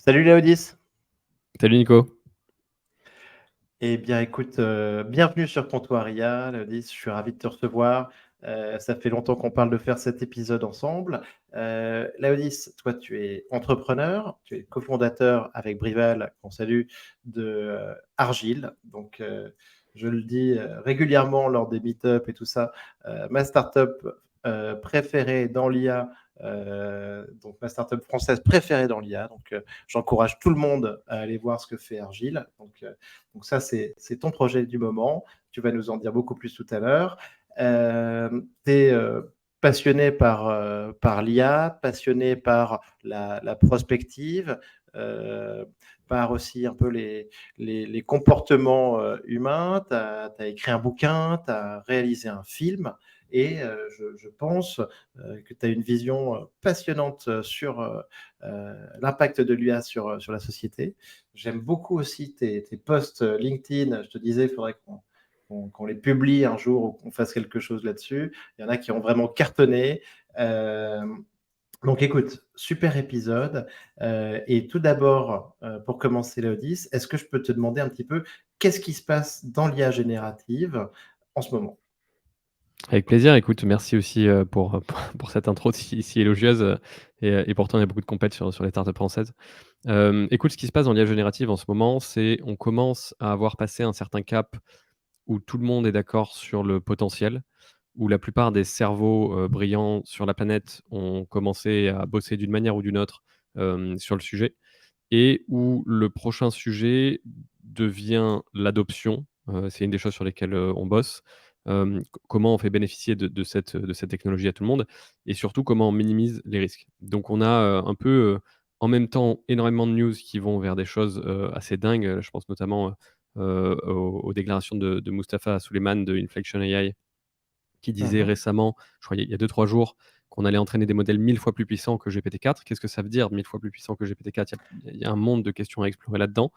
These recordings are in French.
Salut Léodis. Salut Nico. Eh bien, écoute, bienvenue sur Comptoir IA, Léodis. Je suis ravi de te recevoir. Ça fait longtemps qu'on parle de faire cet épisode ensemble. Léodis, toi, tu es entrepreneur, tu es cofondateur avec Brival, qu'on salue, de Argile. Donc, je le dis régulièrement lors des meet-up et tout ça, ma startup préférée dans l'IA, donc ma startup française préférée dans l'IA. Donc, j'encourage tout le monde à aller voir ce que fait Argile. Donc ça, c'est ton projet du moment. Tu vas nous en dire beaucoup plus tout à l'heure. Tu es passionné par l'IA, passionné par la prospective, euh, par aussi un peu les comportements humains. Tu as écrit un bouquin, tu as réalisé un film. Et je pense que tu as une vision passionnante sur l'impact de l'IA sur la société. J'aime beaucoup aussi tes posts LinkedIn. Je te disais, il faudrait qu'on les publie un jour ou qu'on fasse quelque chose là-dessus. Il y en a qui ont vraiment cartonné. Euh, donc écoute, super épisode. Et tout d'abord, pour commencer, Léodis, est-ce que je peux te demander un petit peu qu'est-ce qui se passe dans l'IA générative en ce moment? Avec plaisir. Écoute, merci aussi pour cette intro si élogieuse. Et pourtant, il y a beaucoup de compètes sur les startups françaises. Écoute, ce qui se passe dans l'IA générative en ce moment, c'est on commence à avoir passé un certain cap où tout le monde est d'accord sur le potentiel, où la plupart des cerveaux brillants sur la planète ont commencé à bosser d'une manière ou d'une autre sur le sujet, et où le prochain sujet devient l'adoption. C'est une des choses sur lesquelles on bosse. Comment on fait bénéficier de cette technologie à tout le monde, et surtout comment on minimise les risques. Donc on a un peu en même temps énormément de news qui vont vers des choses assez dingues. Je pense notamment aux déclarations de Mustapha Suleiman de Inflection AI, qui disait Mhm. récemment, je crois il y a 2-3 jours, qu'on allait entraîner des modèles 1000 fois plus puissants que GPT-4. Qu'est-ce que ça veut dire 1000 fois plus puissant que GPT-4? Il y a un monde de questions à explorer là-dedans.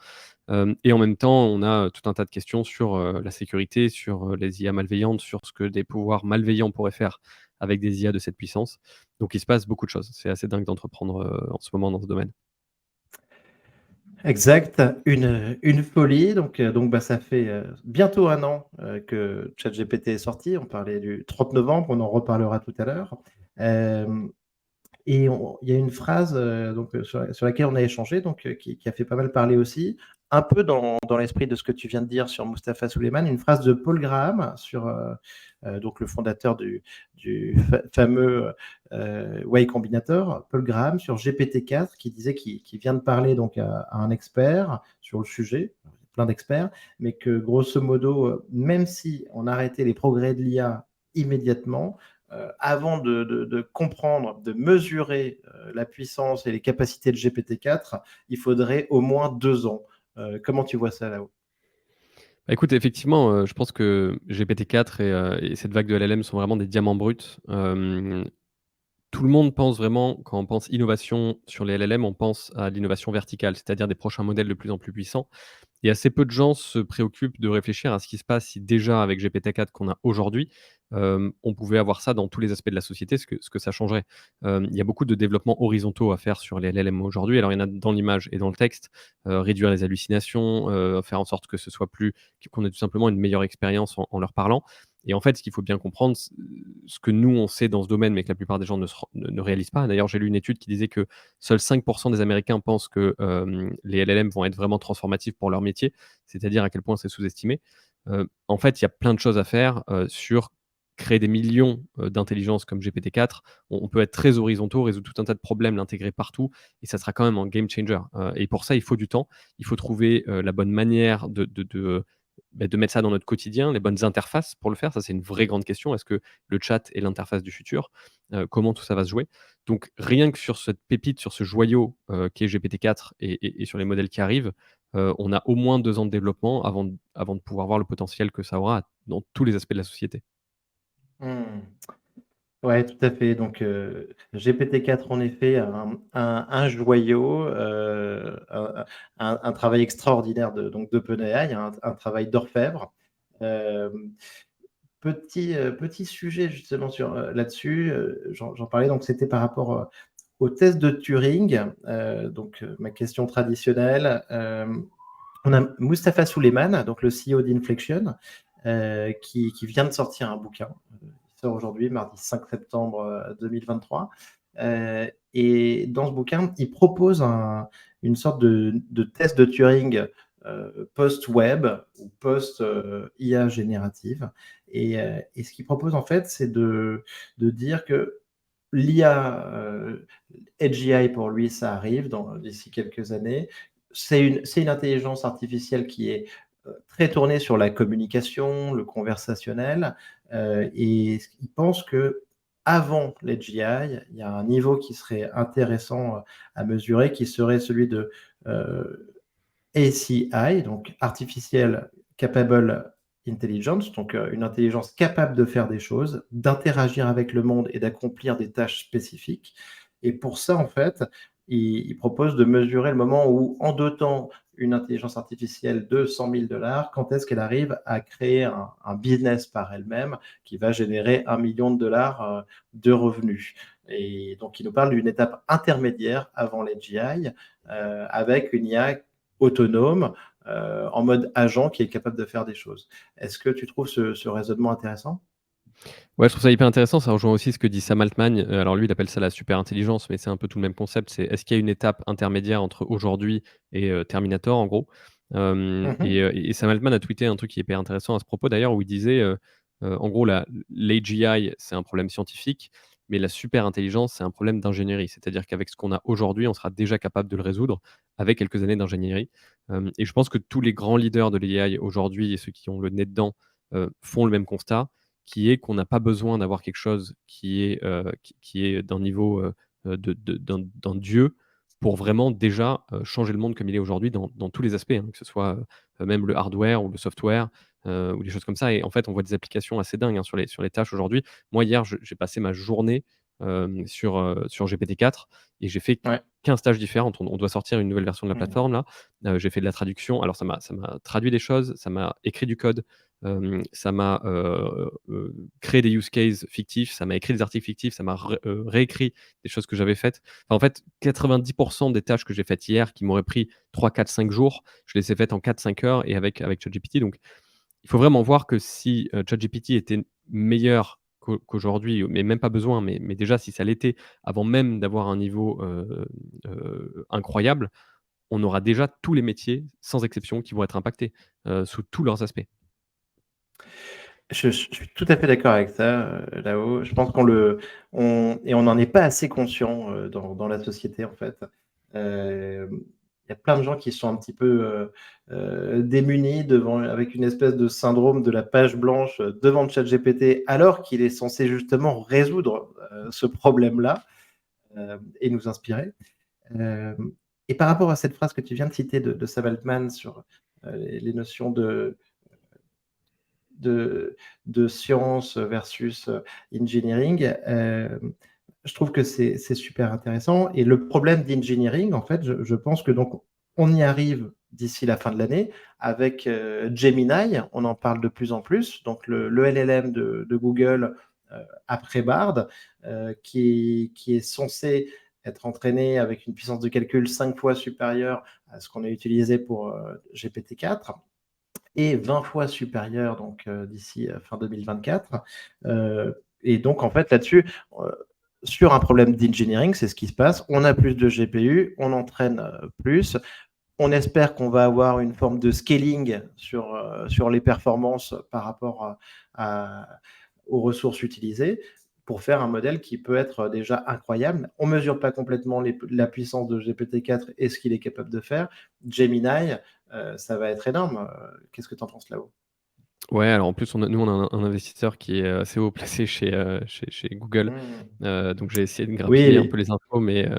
Et en même temps, on a tout un tas de questions sur la sécurité, sur les IA malveillantes, sur ce que des pouvoirs malveillants pourraient faire avec des IA de cette puissance. Donc il se passe beaucoup de choses. C'est assez dingue d'entreprendre en ce moment dans ce domaine. Exact, une folie. Donc bah, ça fait bientôt un an que ChatGPT est sorti. On parlait du 30 novembre, on en reparlera tout à l'heure. Euh, il y a une phrase sur laquelle on a échangé, qui a fait pas mal parler aussi, un peu dans l'esprit de ce que tu viens de dire sur Mustapha Suleiman, une phrase de Paul Graham sur donc le fondateur du fameux Way Combinator, Paul Graham, sur GPT-4, qui disait qu'il vient de parler donc à un expert sur le sujet, plein d'experts, mais que grosso modo, même si on arrêtait les progrès de l'IA immédiatement, avant de comprendre, de mesurer la puissance et les capacités de GPT-4, il faudrait au moins 2 ans. Comment tu vois ça là-haut? Bah, écoute, effectivement, je pense que GPT-4 et cette vague de LLM sont vraiment des diamants bruts. Tout le monde pense vraiment, quand on pense innovation sur les LLM, on pense à l'innovation verticale, c'est-à-dire des prochains modèles de plus en plus puissants. Et assez peu de gens se préoccupent de réfléchir à ce qui se passe si déjà avec GPT-4 qu'on a aujourd'hui, on pouvait avoir ça dans tous les aspects de la société, ce que ça changerait. Il y a beaucoup de développements horizontaux à faire sur les LLM aujourd'hui. Alors il y en a dans l'image et dans le texte, réduire les hallucinations, faire en sorte que ce soit plus qu'on ait tout simplement une meilleure expérience en leur parlant. Et en fait, ce qu'il faut bien comprendre, ce que nous on sait dans ce domaine, mais que la plupart des gens ne réalisent pas. D'ailleurs, j'ai lu une étude qui disait que seuls 5% des Américains pensent que les LLM vont être vraiment transformatifs pour leur métier, c'est-à-dire à quel point c'est sous-estimé. En fait, il y a plein de choses à faire sur créer des millions d'intelligences comme GPT-4. On peut être très horizontaux, résoudre tout un tas de problèmes, l'intégrer partout, et ça sera quand même un game changer. Et pour ça, il faut du temps. Il faut trouver la bonne manière de mettre ça dans notre quotidien, les bonnes interfaces pour le faire. Ça, c'est une vraie grande question. Est-ce que le chat est l'interface du futur? Comment tout ça va se jouer? Donc, rien que sur cette pépite, sur ce joyau qui est GPT-4 et sur les modèles qui arrivent, on a au moins 2 ans de développement avant de pouvoir voir le potentiel que ça aura dans tous les aspects de la société. Hmm. Ouais, tout à fait. Donc, GPT-4, en effet, un joyau, un travail extraordinaire donc d'OpenAI, un travail d'orfèvre. Euh, petit sujet justement là-dessus, j'en parlais, donc c'était par rapport au test de Turing, ma question traditionnelle, on a Mustapha Suleyman, donc le CEO d'Inflection, qui vient de sortir un bouquin. Il sort aujourd'hui, mardi 5 septembre 2023. Et dans ce bouquin, il propose une sorte de test de Turing post-web ou post-IA générative. Et ce qu'il propose, en fait, c'est de dire que l'IA, Edge AI, pour lui, ça arrive d'ici quelques années. C'est une intelligence artificielle qui est très tournée sur la communication, le conversationnel, et il pense que avant l'Edge AI, il y a un niveau qui serait intéressant à mesurer, qui serait celui de ACI, donc Artificial Capable Intelligence, donc une intelligence capable de faire des choses, d'interagir avec le monde et d'accomplir des tâches spécifiques. Et pour ça, en fait, il propose de mesurer le moment où, en dotant une intelligence artificielle de 100 000 $, quand est-ce qu'elle arrive à créer un business par elle-même qui va générer 1 million de dollars de revenus. Et donc, il nous parle d'une étape intermédiaire avant les GI, avec une IA autonome, en mode agent qui est capable de faire des choses. Est-ce que tu trouves ce raisonnement intéressant? Ouais, je trouve ça hyper intéressant. Ça rejoint aussi ce que dit Sam Altman. Alors lui, il appelle ça la super intelligence, mais c'est un peu tout le même concept. C'est est-ce qu'il y a une étape intermédiaire entre aujourd'hui et Terminator, en gros? Mmh. Et Sam Altman a tweeté un truc qui est hyper intéressant à ce propos d'ailleurs, où il disait, en gros, l'AGI, c'est un problème scientifique, mais la super intelligence, c'est un problème d'ingénierie. C'est-à-dire qu'avec ce qu'on a aujourd'hui, on sera déjà capable de le résoudre avec quelques années d'ingénierie. Et je pense que tous les grands leaders de l'AI aujourd'hui et ceux qui ont le nez dedans, font le même constat, qui est qu'on n'a pas besoin d'avoir quelque chose qui est d'un niveau, d'un dieu pour vraiment déjà, changer le monde comme il est aujourd'hui dans tous les aspects, hein, que ce soit, même le hardware ou le software, ou des choses comme ça et en fait, on voit des applications assez dingues, hein, sur les tâches aujourd'hui. Moi, hier, j'ai passé ma journée, sur GPT-4 et j'ai fait Ouais. 15 tâches différentes. On doit sortir une nouvelle version de la Mmh. plateforme là. J'ai fait de la traduction. Alors ça m'a traduit des choses, ça m'a écrit du code. Ça m'a, créé des use cases fictifs, ça m'a écrit des articles fictifs, ça m'a réécrit des choses que j'avais faites. Enfin, en fait, 90 des tâches que j'ai faites hier qui m'auraient pris 3, 4, 5 jours, je les ai faites en 4, 5 heures et avec ChatGPT. Donc il faut vraiment voir que si, ChatGPT était meilleur qu'aujourd'hui, mais même pas besoin, mais déjà si ça l'était avant même d'avoir un niveau, incroyable, on aura déjà tous les métiers, sans exception, qui vont être impactés, sous tous leurs aspects. Je suis tout à fait d'accord avec ça, là-haut. Je pense on n'en est pas assez conscient, dans la société, en fait. Il y a plein de gens qui sont un petit peu, démunis avec une espèce de syndrome de la page blanche, devant ChatGPT, alors qu'il est censé justement résoudre, ce problème-là, et nous inspirer. Hem et par rapport à cette phrase que tu viens de citer de Sam Altman sur, les notions de de science versus, engineering, je trouve que c'est super intéressant et le problème d'engineering, en fait, je pense que donc on y arrive d'ici la fin de l'année avec, Gemini, on en parle de plus en plus, donc le LLM de Google, après Bard, qui est censé être entraîné avec une puissance de calcul 5 fois supérieure à ce qu'on a utilisé pour, GPT-4 et 20 fois supérieur donc d'ici, fin 2024. Et donc en fait là-dessus, heu, sur un problème d'engineering, c'est ce qui se passe. On a plus de GPU, on entraîne, plus. On espère qu'on va avoir une forme de scaling sur les performances par rapport à aux ressources utilisées pour faire un modèle qui peut être déjà incroyable. On mesure pas complètement la puissance de GPT-4 et ce qu'il est capable de faire. Gemini, ça va être énorme. Qu'est-ce que tu en penses là-haut? Ouais, alors en plus, on a un investisseur qui est, assez haut placé chez Google, Mmh. donc j'ai essayé de Oui, grappiller un peu les infos, mais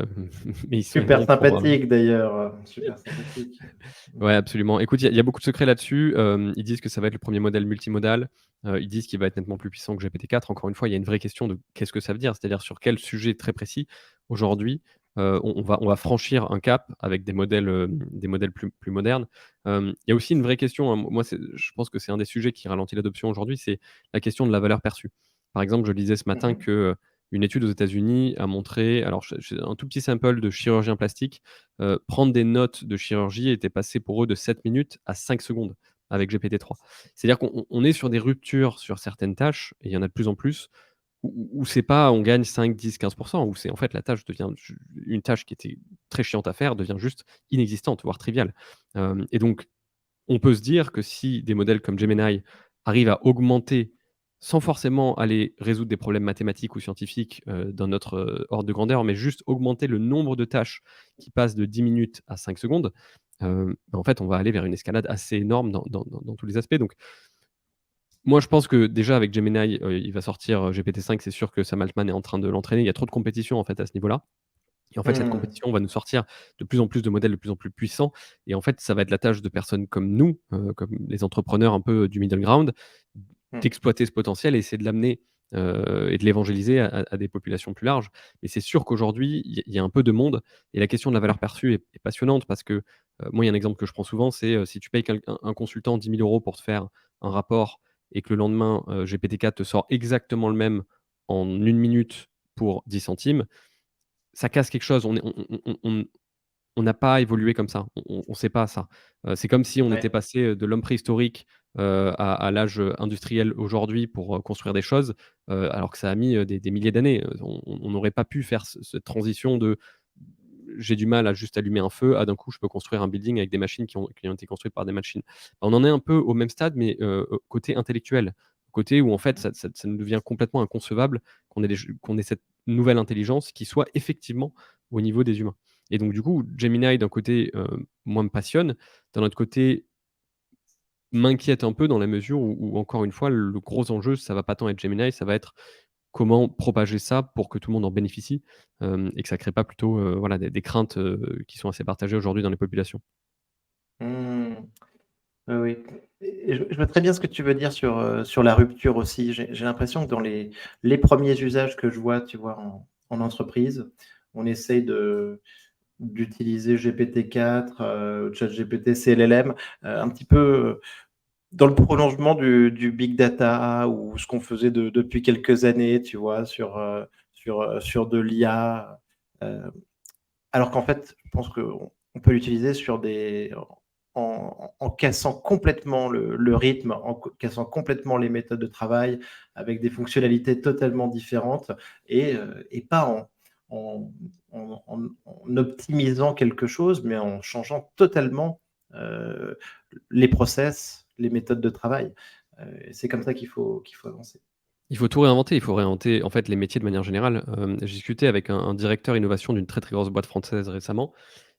mais ils sont super énormes pour, sympathique d'ailleurs, super sympathique. Mmh. ouais, absolument. Écoute, il y a beaucoup de secrets là-dessus. Ils disent que ça va être le premier modèle multimodal. Ils disent qu'il va être nettement plus puissant que GPT-4. Encore une fois, il y a une vraie question de qu'est-ce que ça veut dire? C'est-à-dire sur quel sujet très précis, aujourd'hui, on va franchir un cap avec des modèles plus modernes. Il y a aussi une vraie question, hein, moi, je pense que c'est un des sujets qui ralentit l'adoption aujourd'hui, c'est la question de la valeur perçue. Par exemple, je lisais ce Mmh matin mh. que, Une étude aux États-Unis a montré, alors c'est un tout petit sample de chirurgiens plastiques, prendre des notes de chirurgie était passé pour eux de 7 minutes à 5 secondes avec GPT-3. C'est-à-dire qu'on est sur des ruptures sur certaines tâches, et il y en a de plus en plus, où c'est pas on gagne 5, 10, 15%, où c'est en fait la tâche devient une tâche qui était très chiante à faire devient juste inexistante, voire triviale. Et donc on peut se dire que si des modèles comme Gemini arrivent à augmenter, sans forcément aller résoudre des problèmes mathématiques ou scientifiques, dans notre, ordre de grandeur, mais juste augmenter le nombre de tâches qui passent de 10 minutes à 5 secondes, en fait, on va aller vers une escalade assez énorme dans tous les aspects. Donc moi, je pense que déjà avec Gemini, il va sortir, GPT-5, c'est sûr que Sam Altman est en train de l'entraîner. Il y a trop de compétition, en fait, à ce niveau-là. Et en fait, cette Mmh. compétition va nous sortir de plus en plus de modèles de plus en plus puissants, et en fait, ça va être la tâche de personnes comme nous, comme les entrepreneurs un peu du middle ground, Mmh. d'exploiter ce potentiel et essayer de l'amener, et de l'évangéliser à des populations plus larges. Mais c'est sûr qu'aujourd'hui, il y a un peu de monde, et la question de la valeur perçue est passionnante parce que, moi, il y a un exemple que je prends souvent, c'est, si tu payes un consultant 10 000 € pour te faire un rapport et que le lendemain, GPT-4 te sort exactement le même en 1 minute pour 10 centimes, ça casse quelque chose. On n'a pas évolué comme ça. On sait pas ça. C'est comme si on était Ouais. passé, de l'homme préhistorique, à l'âge, industriel aujourd'hui pour, construire des choses, alors que ça a mis, des milliers d'années. On n'aurait pas pu faire cette transition de j'ai du mal à juste allumer un feu, à d'un coup je peux construire un building avec des machines qui ont été construites par des machines. On en est un peu au même stade, mais, côté intellectuel. Côté où en fait ça nous devient complètement inconcevable qu'on ait cette nouvelle intelligence qui soit effectivement au niveau des humains. Et donc du coup, Gemini d'un côté, moi me passionne, d'un autre côté m'inquiète un peu dans la mesure où encore une fois le gros enjeu ça va pas tant être Gemini, ça va être comment propager ça pour que tout le monde en bénéficie, et que ça crée pas plutôt, voilà des craintes, qui sont assez partagées aujourd'hui dans les populations. Mmh. Oui, oui, et je vois très bien ce que tu veux dire sur la rupture aussi. J'ai l'impression que dans les premiers usages que je vois, tu vois, en entreprise, on essaye d'utiliser GPT-4, ChatGPT, CLLM, un petit peu, dans le prolongement du big data ou ce qu'on faisait depuis quelques années, tu vois, sur de l'IA, alors qu'en fait, je pense qu'on peut l'utiliser en cassant complètement le rythme, cassant complètement les méthodes de travail, avec des fonctionnalités totalement différentes et pas en en optimisant quelque chose, mais en changeant totalement, heu, les process, les méthodes de travail. Et c'est comme ça qu'il faut avancer. Il faut tout réinventer, il faut réinventer en fait les métiers de manière générale. J'ai discuté avec un directeur innovation d'une très, très grosse boîte française récemment.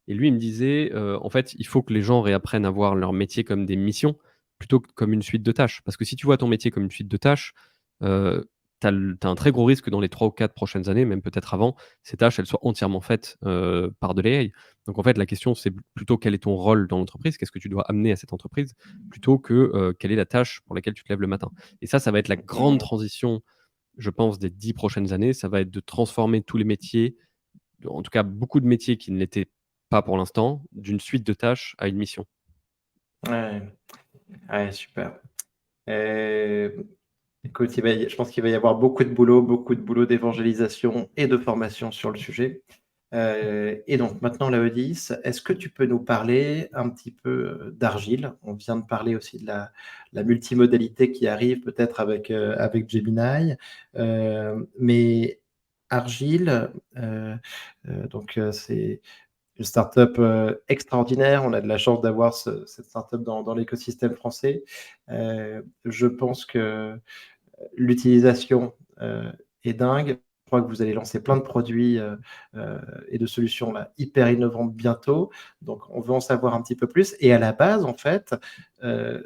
Et lui, il me disait, en fait, il faut que les gens réapprennent à voir leur métier comme des missions, plutôt que comme une suite de tâches. Parce que si tu vois ton métier comme une suite de tâches, tu as un très gros risque que dans les 3 ou 4 prochaines années, même peut-être avant, ces tâches, elles soient entièrement faites, par de l'AI. Donc en fait, la question, c'est plutôt quel est ton rôle dans l'entreprise? Qu'est-ce que tu dois amener à cette entreprise? Plutôt que, quelle est la tâche pour laquelle tu te lèves le matin? Et ça va être la grande Mmh. transition, je pense, des 10 prochaines années. Ça va être de transformer tous les métiers, en tout cas beaucoup de métiers qui ne l'étaient pas pour l'instant, d'une suite de tâches à une mission. Ouais, ouais, super. Heu, Écoute, je pense qu'il va y avoir beaucoup de boulot d'évangélisation et de formation sur le sujet. Et donc maintenant, Laodice, est-ce que tu peux nous parler un petit peu, d'Argile? On vient de parler aussi de la multimodalité qui arrive peut-être avec Gemini, mais Argile, c'est une start-up, extraordinaire. On a de la chance d'avoir cette start-up dans l'écosystème français. Je pense que l'utilisation, est dingue. Je crois que vous allez lancer plein de produits, et de solutions là, hyper innovantes bientôt. Donc on veut en savoir un petit peu plus et à la base, en fait,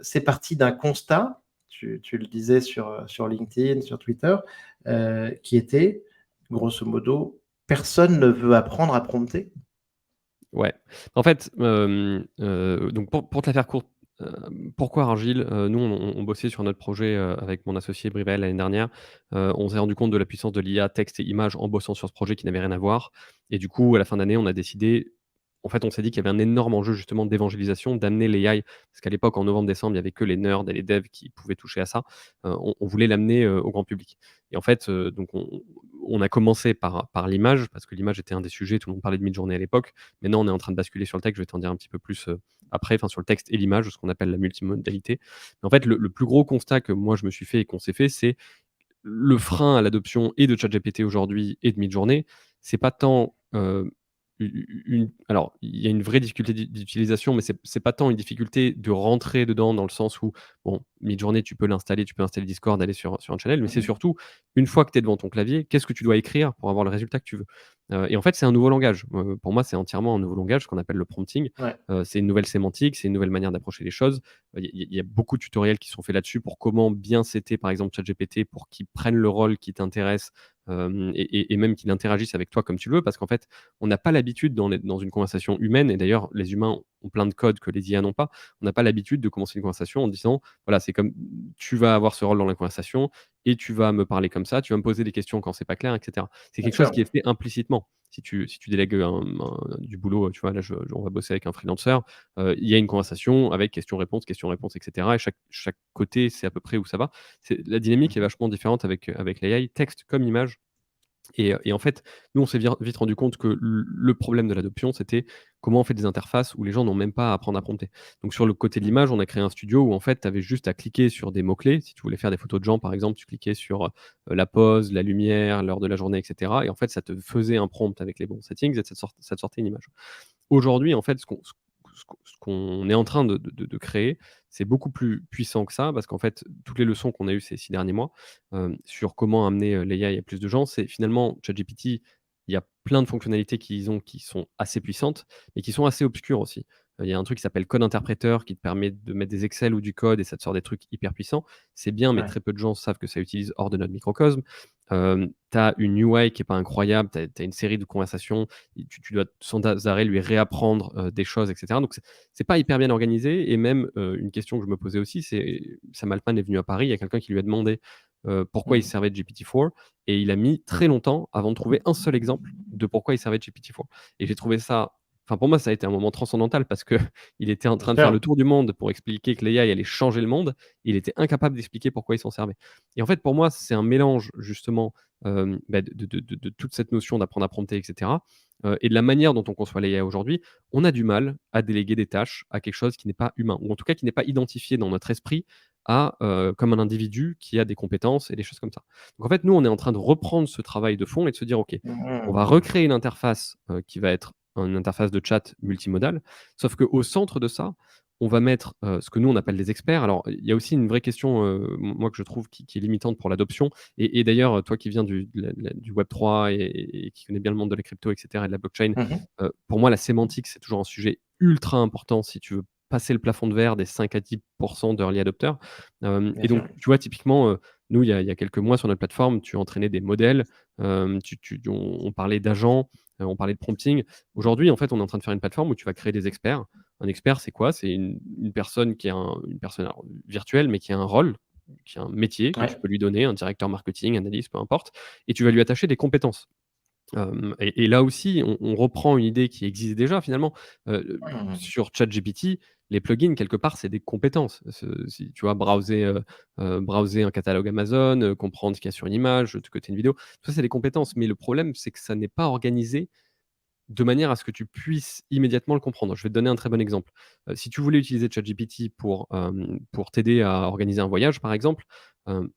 c'est parti d'un constat, tu le disais sur LinkedIn, sur Twitter, qui était grosso modo: «Personne ne veut apprendre à prompter». Ouais. En fait, donc pour te la faire courte, pourquoi Argile? Nous, on bossait sur notre projet, avec mon associé Brivel l'année dernière. On s'est rendu compte de la puissance de l'IA texte et images en bossant sur ce projet qui n'avait rien à voir, et du coup, à la fin d'année, on a décidé, en fait, on s'est dit qu'il y avait un énorme enjeu justement d'évangélisation, d'amener l'AI, parce qu'à l'époque, en novembre-décembre, il y avait que les nerds et les devs qui pouvaient toucher à ça. On voulait l'amener, au grand public, et en fait, donc on a commencé par l'image, parce que l'image était un des sujets, tout le monde parlait de Midjourney à l'époque. Maintenant, on est en train de basculer sur le texte, je vais t'en dire un petit peu plus, après, enfin sur le texte et l'image, ce qu'on appelle la multimodalité. Mais en fait, le plus gros constat que moi je me suis fait et qu'on s'est fait, c'est le frein à l'adoption et de ChatGPT aujourd'hui et de Midjourney, c'est pas tant, une alors il y a une vraie difficulté d'utilisation, mais c'est pas tant une difficulté de rentrer dedans dans le sens où, bon, Midjourney, tu peux l'installer, tu peux installer Discord, aller sur un channel, mais c'est Mmh. surtout, une fois que tu es devant ton clavier, qu'est-ce que tu dois écrire pour avoir le résultat que tu veux? Et en fait, c'est un nouveau langage. Pour moi, c'est entièrement un nouveau langage, ce qu'on appelle le prompting. Ouais. C'est une nouvelle sémantique, c'est une nouvelle manière d'approcher les choses. Il y a beaucoup de tutoriels qui sont faits là-dessus pour comment bien setter, par exemple, ChatGPT pour qu'il prenne le rôle qui t'intéresse, et même qu'il interagisse avec toi comme tu le veux. Parce qu'en fait, on n'a pas l'habitude dans une conversation humaine, et d'ailleurs les humains ont plein de codes que les IA n'ont pas. On n'a pas l'habitude de commencer une conversation en disant: «Voilà, c'est comme tu vas avoir ce rôle dans la conversation et tu vas me parler comme ça, tu vas me poser des questions quand c'est pas clair» et cetera. C'est Bien quelque chose sûr. qui est fait implicitement. Si tu délègues du boulot, tu vois, là, on va bosser avec un freelancer, il y a une conversation avec question-réponse et cetera, et chaque côté sait à peu près où ça va. La dynamique est Mmh. vachement différente avec l'AI, texte comme image. Et en fait, nous, on s'est vite rendu compte que le problème de l'adoption, c'était comment on fait des interfaces où les gens n'ont même pas à apprendre à prompter. Donc sur le côté de l'image, on a créé un studio où en fait, tu avais juste à cliquer sur des mots-clés. Si tu voulais faire des photos de gens, par exemple, tu cliquais sur, la pose, la lumière, l'heure de la journée et cetera, et en fait, ça te faisait un prompt avec les bons settings et ça te sortait une image. Aujourd'hui, en fait, ce qu'on est en train de créer, c'est beaucoup plus puissant que ça, parce qu'en fait, toutes les leçons qu'on a eues ces 6 derniers mois, sur comment amener, l'AI à plus de gens, c'est finalement ChatGPT, il y a plein de fonctionnalités qu'ils ont qui sont assez puissantes, mais qui sont assez obscures aussi. Il y a un truc qui s'appelle Code Interpreter qui te permet de mettre des Excel ou du code et ça te sort des trucs hyper puissants. C'est bien, mais Ouais. très peu de gens savent que ça utilise hors de notre microcosme. Tu as une UI qui est pas incroyable, tu as une série de conversations, tu dois sans arrêt lui réapprendre, des choses et cetera. Donc c'est pas hyper bien organisé, et même, une question que je me posais aussi, c'est Sam Altman est venu à Paris, il y a quelqu'un qui lui a demandé, pourquoi il Mmh. se servait de GPT-4, et il a mis très longtemps avant de trouver un seul exemple de pourquoi il servait de GPT-4, et j'ai trouvé ça, enfin, pour moi, ça a été un moment transcendantal parce que il était en Bien train de faire le sûr. tour du monde pour expliquer que l'AI allait changer le monde. Il était incapable d'expliquer pourquoi il s'en servait, et en fait, pour moi, c'est un mélange justement, de toute cette notion d'apprendre à prompter et cetera, et de la manière dont on conçoit l'AI aujourd'hui. On a du mal à déléguer des tâches à quelque chose qui n'est pas humain, ou en tout cas qui n'est pas identifié dans notre esprit comme un individu qui a des compétences et des choses comme ça. Donc en fait, nous, on est en train de reprendre ce travail de fond et de se dire: «OK, on Mmh. va recréer une interface, qui va être une interface de chat multimodale», sauf qu'au centre de ça, on va mettre, ce que nous on appelle des experts. Alors, il y a aussi une vraie question, moi que je trouve qui est limitante pour l'adoption, et d'ailleurs, toi qui viens du web 3 et qui connais bien le monde de la crypto et cetera et de la blockchain, Mmh. pour moi la sémantique, c'est toujours un sujet ultra important si tu veux passer le plafond de verre des 5 à 10 d'early adopters. Bien Et donc sûr. tu vois typiquement, nous il y a quelques mois sur notre plateforme, tu entraînais des modèles, on parlait d'agents, on parlait de prompting. Aujourd'hui, en fait, on est en train de faire une plateforme où tu vas créer des experts. Un expert, c'est quoi? C'est une personne qui a une personne, alors virtuelle, mais qui a un rôle, qui a un métier que tu Ouais. peux lui donner, un directeur marketing, analyste, peu importe, et tu vas lui attacher des compétences. Et là aussi, on reprend une idée qui existe déjà finalement, Mmh. sur ChatGPT, les plugins quelque part, c'est des compétences. Si tu vois, browser un catalogue Amazon, comprendre ce qu'il y a sur une image, de côté une vidéo, tout ça, c'est des compétences. Mais le problème, c'est que ça n'est pas organisé de manière à ce que tu puisses immédiatement le comprendre. Je vais te donner un très bon exemple. Si tu voulais utiliser ChatGPT pour t'aider à organiser un voyage, par exemple, hem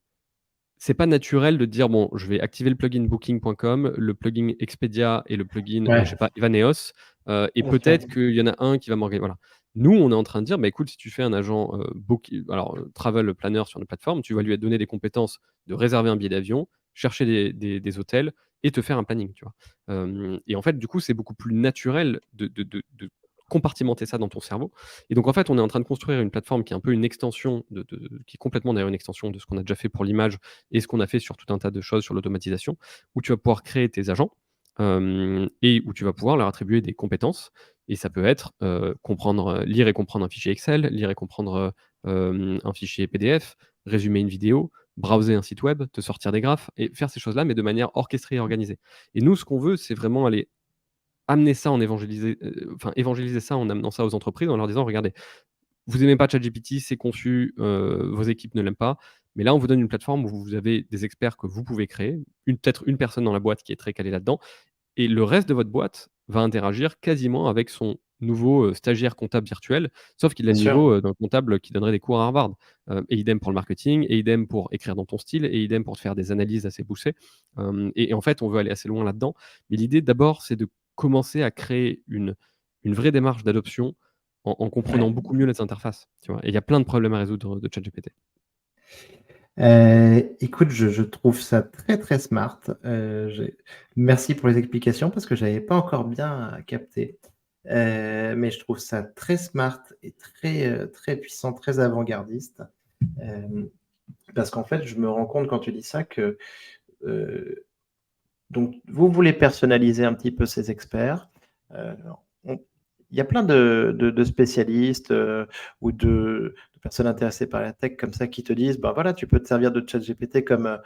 c'est pas naturel de te dire: «Bon, je vais activer le plugin booking.com, le plugin Expedia et le plugin, je sais Ouais. pas, Evaneos, et Bien sûr. peut-être qu'il y en a un qui va m'organiser», voilà. Nous, on est en train de dire: «Bah, écoute, si tu fais un agent, travel planner sur notre plateforme, tu vas lui donner des compétences de réserver un billet d'avion, chercher des hôtels et te faire un planning», tu vois? Et en fait, du coup, c'est beaucoup plus naturel de compartimenter ça dans ton cerveau, et donc en fait, on est en train de construire une plateforme qui est un peu une extension qui est complètement d'ailleurs une extension de ce qu'on a déjà fait pour l'image et ce qu'on a fait sur tout un tas de choses sur l'automatisation, où tu vas pouvoir créer tes agents, et où tu vas pouvoir leur attribuer des compétences, et ça peut être, lire et comprendre un fichier Excel, lire et comprendre, un fichier PDF, résumer une vidéo, browser un site web, te sortir des graphes et faire ces choses-là, mais de manière orchestrée et organisée. Et nous, ce qu'on veut, c'est vraiment aller amener ça en évangéliser ça en amenant ça aux entreprises en leur disant: «Regardez, vous aimez pas ChatGPT, c'est conçu, vos équipes ne l'aiment pas, mais là, on vous donne une plateforme où vous avez des experts que vous pouvez créer, peut-être une personne dans la boîte qui est très calée là-dedans et le reste de votre boîte va interagir quasiment avec son nouveau, stagiaire comptable virtuel, sauf qu'il a Bien le sûr. niveau, d'un comptable qui donnerait des cours à Harvard. Et idem pour le marketing et idem pour écrire dans ton style et idem pour te faire des analyses assez poussées. Et en fait, on veut aller assez loin là-dedans. Mais l'idée d'abord, c'est de commencer à créer une vraie démarche d'adoption en comprenant Ouais. beaucoup mieux les interfaces, tu vois? Et il y a plein de problèmes à résoudre de ChatGPT. Écoute, je trouve ça très, très smart. Merci pour les explications parce que j'avais pas encore bien capté. Mais je trouve ça très smart et très puissant, très avant-gardiste. Hem, Parce qu'en fait, je me rends compte quand tu dis ça que, heu, donc vous voulez personnaliser un petit peu ces experts. Heu, on Il y a plein de spécialistes, ou de personnes intéressées par la tech comme ça qui te disent: «Ben, voilà, tu peux te servir de ChatGPT comme,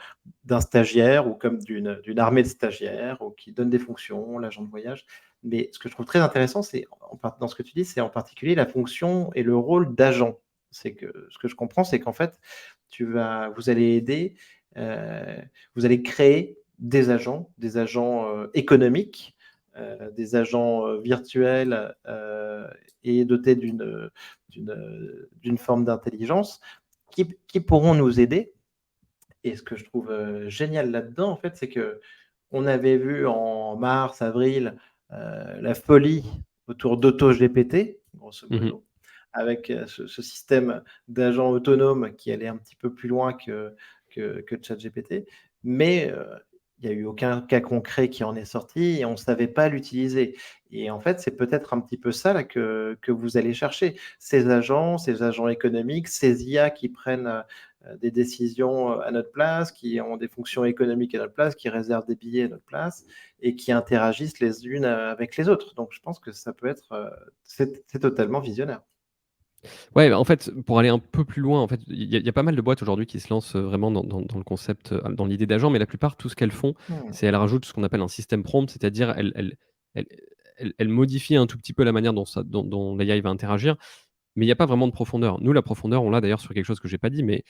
d'un stagiaire ou comme d'une armée de stagiaires ou qui donne des fonctions, l'agent de voyage». Mais ce que je trouve très intéressant, c'est dans ce que tu dis, c'est en particulier la fonction et le rôle d'agent. C'est que ce que je comprends, c'est qu'en fait, vous allez aider, heu, vous allez créer des agents, économiques, des agents, virtuels, et dotés d'une forme d'intelligence qui pourront nous aider. Et ce que je trouve, génial là-dedans, en fait, c'est qu'on avait vu en mars, avril, la folie autour d'AutoGPT, grosso Mmh. modo, avec, ce système d'agents autonomes qui allait un petit peu plus loin que ChatGPT. Mais, il y a eu aucun cas concret qui en est sorti et on ne savait pas l'utiliser. Et en fait, c'est peut-être un petit peu ça là que vous allez chercher. Ces agents économiques, ces IA qui prennent, des décisions, à notre place, qui ont des fonctions économiques à notre place, qui réservent des billets à notre place et qui interagissent les unes, avec les autres. Donc je pense que ça peut être, c'est totalement visionnaire. Ouais, bah, en fait, pour aller un peu plus loin, en fait, il y a pas mal de boîtes aujourd'hui qui se lancent, vraiment dans le concept, dans l'idée d'agent, mais la plupart, tout ce qu'elles font, Mmh. c'est elles rajoutent ce qu'on appelle un système prompt, c'est-à-dire elles elles modifient un tout petit peu la manière dont l'AI va interagir, mais il y a pas vraiment de profondeur. Nous, la profondeur, on l'a d'ailleurs sur quelque chose que j'ai pas dit, mais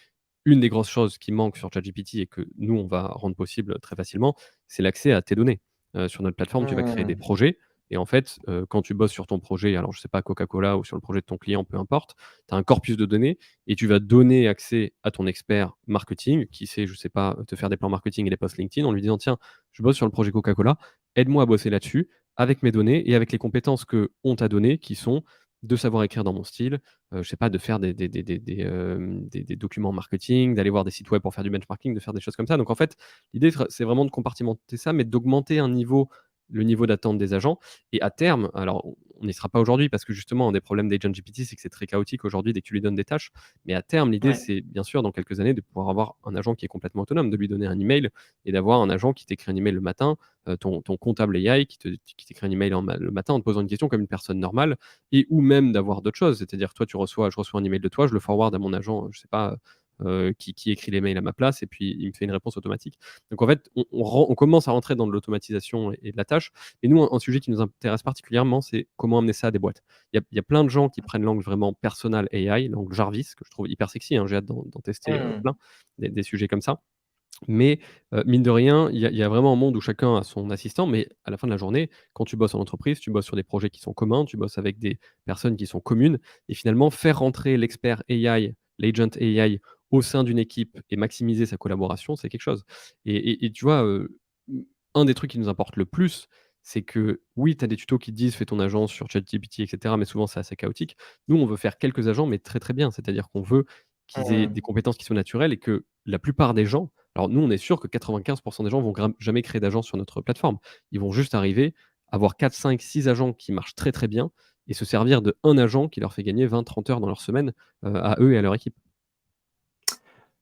une des grosses choses qui manque sur ChatGPT et que nous, on va rendre possible très facilement, c'est l'accès à tes données. Sur notre plateforme, tu vas créer des Mmh. projets et en fait, quand tu bosses sur ton projet, alors je sais pas, Coca-Cola ou sur le projet de ton client, peu importe, tu as un corpus de données et tu vas donner accès à ton expert marketing qui sait, je sais pas, te faire des plans marketing et des posts LinkedIn en lui disant: «Tiens, je bosse sur le projet Coca-Cola, aide-moi à bosser là-dessus avec mes données et avec les compétences qu'on t'a données qui sont de savoir écrire dans mon style, je sais pas, de faire des documents marketing, d'aller voir des sites web pour faire du benchmarking, de faire des choses comme ça. Donc en fait, l'idée c'est vraiment de compartimenter ça, mais d'augmenter le niveau d'attente des agents et à terme, alors on n'y sera pas aujourd'hui parce que justement un des problèmes d'AgentGPT, c'est que c'est très chaotique aujourd'hui dès que tu lui donnes des tâches. Mais à terme, l'idée Ouais. c'est bien sûr dans quelques années de pouvoir avoir un agent qui est complètement autonome, de lui donner un email et d'avoir un agent qui t'écrit un email le matin, ton comptable AI qui t'écrit un email le matin en te posant une question comme une personne normale et ou même d'avoir d'autres choses. C'est-à-dire, toi, je reçois un email de toi, je le forward à mon agent, je sais pas, qui écrit les mails à ma place et puis il me fait une réponse automatique. Donc en fait, on commence à rentrer dans de l'automatisation et de la tâche. Et nous, un sujet qui nous intéresse particulièrement, c'est comment amener ça à des boîtes. Il y a plein de gens qui prennent l'angle vraiment personal AI, l'angle Jarvis, que je trouve hyper sexy, hein, j'ai hâte d'en tester, Mmh. plein, des sujets comme ça. Mais, mine de rien, il y a vraiment un monde où chacun a son assistant, mais à la fin de la journée, quand tu bosses en entreprise, tu bosses sur des projets qui sont communs, tu bosses avec des personnes qui sont communes et finalement faire rentrer l'expert AI, l'agent AI au sein d'une équipe et maximiser sa collaboration, c'est quelque chose. Et tu vois, un des trucs qui nous importe le plus, c'est que oui, tu as des tutos qui te disent: «Fais ton agence sur ChatGPT» et cetera, mais souvent c'est assez chaotique. Nous, on veut faire quelques agents, mais très, très bien. C'est-à-dire qu'on veut qu'ils aient Mmh. des compétences qui soient naturelles et que la plupart des gens, alors nous, on est sûr que 95 des gens vont jamais créer d'agence sur notre plateforme. Ils vont juste arriver, avoir 4, 5, 6 agents qui marchent très, très bien et se servir de un agent qui leur fait gagner 20-30 heures dans leur semaine, à eux et à leur équipe.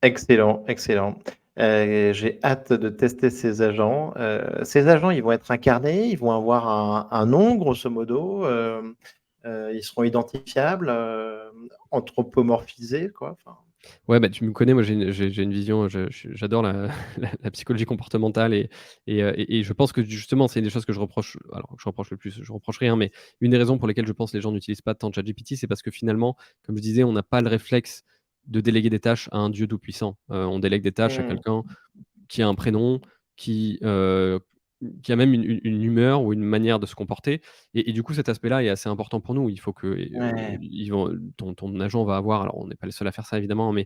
Excellent, excellent. J'ai hâte de tester ces agents. Ces agents, ils vont être incarnés, ils vont avoir un nom grosso modo, ils seront identifiables, anthropomorphisés quoi, enfin Ouais, bah, tu me connais, moi j'ai une vision, j'adore la la psychologie comportementale et je pense que justement, c'est une des choses que je reproche, alors que je reproche le plus, je reproche rien, mais une des raisons pour lesquelles je pense que les gens n'utilisent pas tant ChatGPT, c'est parce que finalement, comme je disais, on n'a pas le réflexe de déléguer des tâches à un dieu tout puissant. On délègue des tâches à Mmh. quelqu'un qui a un prénom, qui, heu, qui a même une humeur ou une manière de se comporter et du coup, cet aspect-là est assez important pour nous. Il faut que, Ouais. ils vont ton agent va avoir, alors on n'est pas les seuls à faire ça évidemment, mais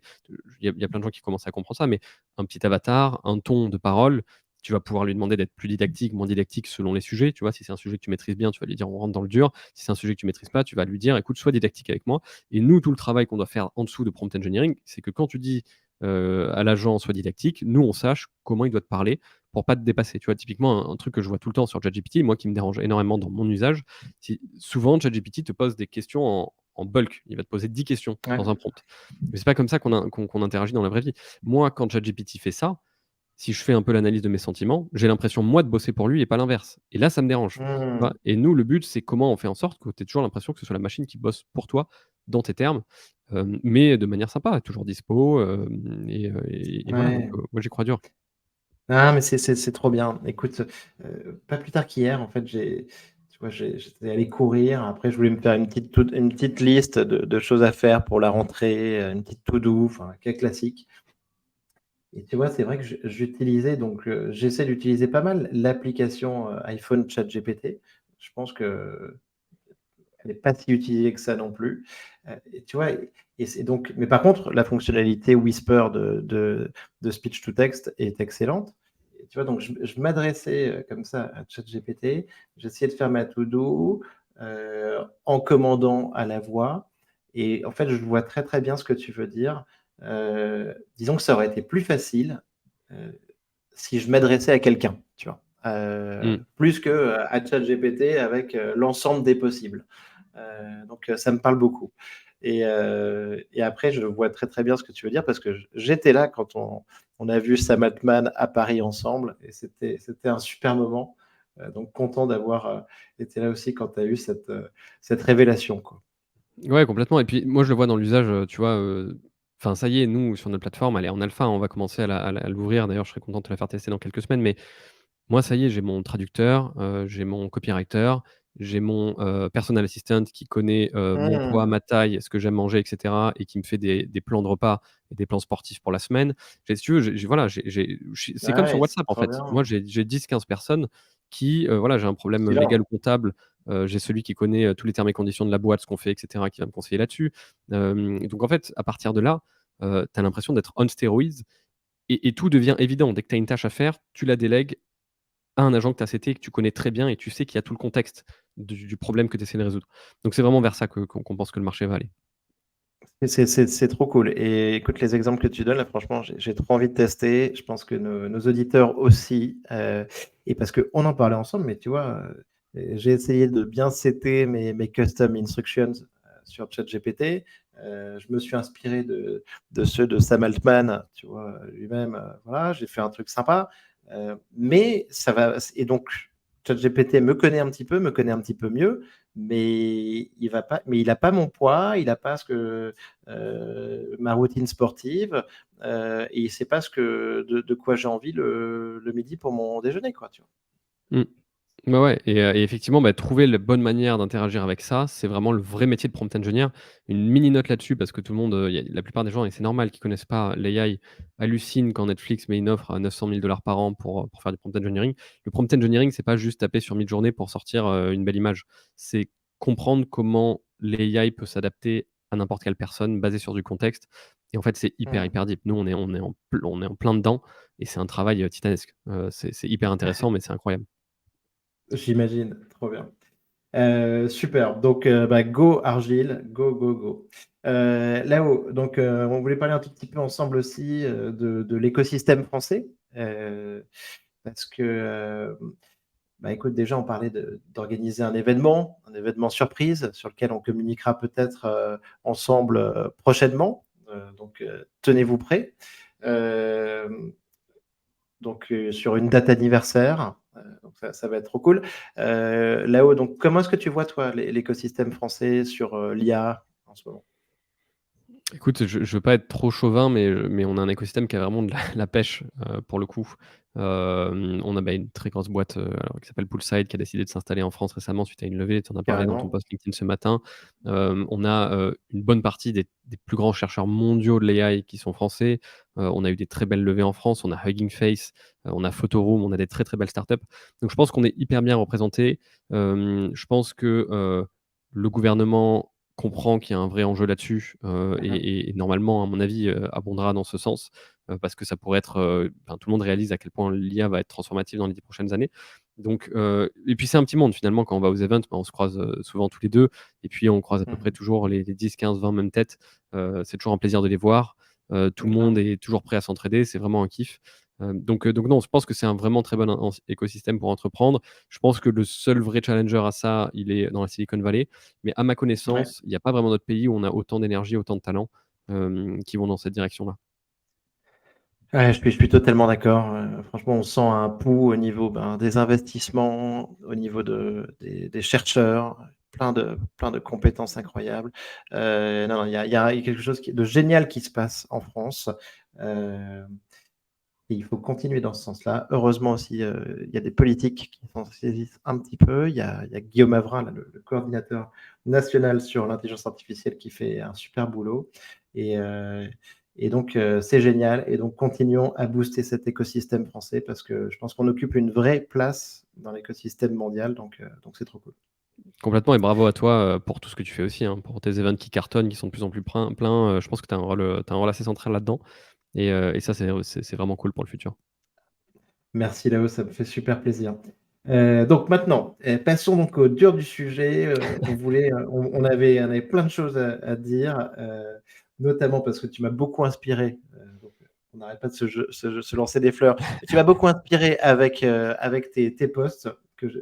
il y a plein de gens qui commencent à comprendre ça, mais un petit avatar, un ton de parole, tu vas pouvoir lui demander d'être plus didactique, moins didactique selon les sujets, tu vois? Si c'est un sujet que tu maîtrises bien, tu vas lui dire: «On rentre dans le dur». Si c'est un sujet que tu maîtrises pas, tu vas lui dire: «Écoute, sois didactique avec moi» et nous, tout le travail qu'on doit faire en dessous de prompt engineering, c'est que quand tu dis à l'agent soit didactique, nous on sache comment il doit te parler pour pas te dépasser. Tu vois? Typiquement, un truc que je vois tout le temps sur ChatGPT, moi qui me dérange énormément dans mon usage, c'est souvent ChatGPT te pose des questions en bulk. Il va te poser 10 questions Ouais. dans un prompt. Mais c'est pas comme ça qu'on interagit dans la vraie vie. Moi, quand ChatGPT fait ça, si je fais un peu l'analyse de mes sentiments, j'ai l'impression moi de bosser pour lui et pas l'inverse. Et là, ça me dérange. Tu Mmh. vois? Et nous, le but, c'est comment on fait en sorte que tu aies toujours l'impression que ce soit la machine qui bosse pour toi, dans tes termes, mais de manière sympa, toujours dispo, et voilà, donc Ouais. moi j'y crois dur. Ah, mais c'est trop bien. Écoute, pas plus tard qu'hier, en fait, tu vois, j'étais allé courir. Après, je voulais me faire une petite liste de choses à faire pour la rentrée, une petite to do, enfin, quel classique. Et tu vois, c'est vrai que j'utilisais donc, j'essaie d'utiliser pas mal l'application, iPhone ChatGPT. Je pense que elle est pas si utilisée que ça non plus. Et tu vois? Et c'est donc mais par contre, la fonctionnalité Whisper de speech to text est excellente. Et tu vois? Donc je m'adressais, comme ça à ChatGPT. J'essayais de faire ma to do, en commandant à la voix et en fait, je vois très, très bien ce que tu veux dire. Disons que ça aurait été plus facile, heu, si je m'adressais à quelqu'un, tu vois? Mmh. Plus que, à ChatGPT avec, l'ensemble des possibles. Donc ça me parle beaucoup et après je vois très, très bien ce que tu veux dire parce que j'étais là quand on a vu Sam Altman à Paris ensemble et c'était un super moment, donc content d'avoir, été là aussi quand tu as eu cette révélation, quoi. Ouais, complètement et puis moi je le vois dans l'usage, tu vois, enfin ça y est, nous sur notre plateforme, elle est en alpha, on va commencer à l'ouvrir. D'ailleurs, je serais content de te la faire tester dans quelques semaines, mais moi, ça y est, j'ai mon traducteur, j'ai mon copywriter, j'ai mon, personal assistant qui connaît, mon poids, Mmh. ma taille, ce que j'aime manger et cetera et qui me fait des plans de repas et des plans sportifs pour la semaine. Si tu veux, j'ai voilà, c'est comme sur Ouais, c'est WhatsApp, en trop fait. Moi, bien. j'ai 10-15 personnes qui, voilà, j'ai un problème légal Excellent. ou comptable, j'ai celui qui connaît, tous les termes et conditions de la boîte, ce qu'on fait et cetera, qui va me conseiller là-dessus. Donc en fait, à partir de là, tu as l'impression d'être on steroids et tout devient évident. Dès que tu as une tâche à faire, tu la délègues à un agent que tu as seté, que tu connais très bien et tu sais qu'il y a tout le contexte du problème que tu essaies de résoudre. Donc c'est vraiment vers ça qu'on pense que le marché va aller. Et c'est trop cool et écoute, les exemples que tu donnes là, franchement, j'ai trop envie de tester. Je pense que nos auditeurs aussi, et parce qu'on en parlait ensemble, mais tu vois, j'ai essayé de bien setter mes custom instructions, sur ChatGPT. Je me suis inspiré de ceux de Sam Altman, tu vois, lui-même, voilà, j'ai fait un truc sympa, mais ça va et donc ChatGPT me connaît un petit peu, me connaît un petit peu mieux, mais il a pas mon poids, il a pas ce que ma routine sportive, et il sait pas de quoi j'ai envie le midi pour mon déjeuner, quoi, tu vois? Mmh. Ouais, ouais et effectivement, bah, trouver la bonne manière d'interagir avec ça, c'est vraiment le vrai métier de prompt engineer. Une mini note là-dessus parce que tout le monde, y a la plupart des gens et c'est normal qu'ils connaissent pas l'AI, hallucinent quand Netflix met une offre à 900 000 par an pour faire du prompt engineering. Le prompt engineering, c'est pas juste taper sur Midjourney pour sortir, une belle image. C'est comprendre comment l'AI peut s'adapter à n'importe quelle personne basé sur du contexte et en fait, c'est hyper, Mmh. hyper deep. Nous, on est en plein dedans et c'est un travail, titanesque. C'est hyper intéressant mais c'est incroyable. J'imagine, trop bien. Super, donc bah, go Argile, go, go, go. Là-haut, donc on voulait parler un tout petit peu ensemble aussi, de l'écosystème français, parce que, bah, écoute, déjà, on parlait d'organiser un événement surprise sur lequel on communiquera peut-être, ensemble, prochainement, donc tenez-vous prêts. Hem, donc sur une date anniversaire, donc ça va être trop cool. Là-haut, donc comment est-ce que tu vois, toi, l'écosystème français sur, l'IA en ce moment? Écoute, je veux pas être trop chauvin, mais on a un écosystème qui a vraiment de la pêche, pour le coup. On a, une très grosse boîte, alors qui s'appelle Poolside, qui a décidé de s'installer en France récemment suite à une levée. Tu en as parlé dans ton Carrément. post LinkedIn ce matin. On a, une bonne partie des plus grands chercheurs mondiaux de l'AI qui sont français. On a eu des très belles levées en France. On a Hugging Face, on a Photoroom, on a des très, très belles startups. Donc je pense qu'on est hyper bien représentés. Je pense que, le gouvernement comprend qu'il y a un vrai enjeu là-dessus, Mmh. et normalement, à mon avis, abondera dans ce sens, parce que ça pourrait être, tout le monde réalise à quel point l'IA va être transformative dans les 10 prochaines années. Donc et puis c'est un petit monde finalement quand on va aux events, on se croise, souvent tous les 2 et puis on croise à peu près Mmh. toujours les 10-15-20 mêmes têtes. C'est toujours un plaisir de les voir. Tout le D'accord. monde est toujours prêt à s'entraider, c'est vraiment un kiff. Donc non, je pense que c'est un vraiment très bon écosystème pour entreprendre. Je pense que le seul vrai challenger à ça, il est dans la Silicon Valley. Mais à ma Ouais. connaissance, il n'y a pas vraiment d'autres pays où on a autant d'énergie, autant de talents, qui vont dans cette direction-là. Ouais, je suis totalement d'accord, franchement, on sent un pouls au niveau, des investissements, au niveau des chercheurs, plein de compétences incroyables. Non, non, il y a quelque chose de génial qui se passe en France, heu et il faut continuer dans ce sens-là. Heureusement aussi, il y a des politiques qui s'en saisissent un petit peu. Il y a Guillaume Avrin, là, le coordinateur national sur l'intelligence artificielle qui fait un super boulot et heu et donc c'est génial et donc continuons à booster cet écosystème français parce que je pense qu'on occupe une vraie place dans l'écosystème mondial donc c'est trop cool. Complètement et bravo à toi, pour tout ce que tu fais aussi, hein, pour tes events qui cartonnent, qui sont de plus en plus pleins, je pense que tu as un rôle assez central là-dedans et ça c'est vraiment cool pour le futur. Merci Léo, ça me fait super plaisir. Donc maintenant, passons donc au dur du sujet, on avait plein de choses à dire, notamment parce que tu m'as beaucoup inspiré, donc on n'arrête pas de se lancer des fleurs. Mais tu m'as beaucoup inspiré avec tes posts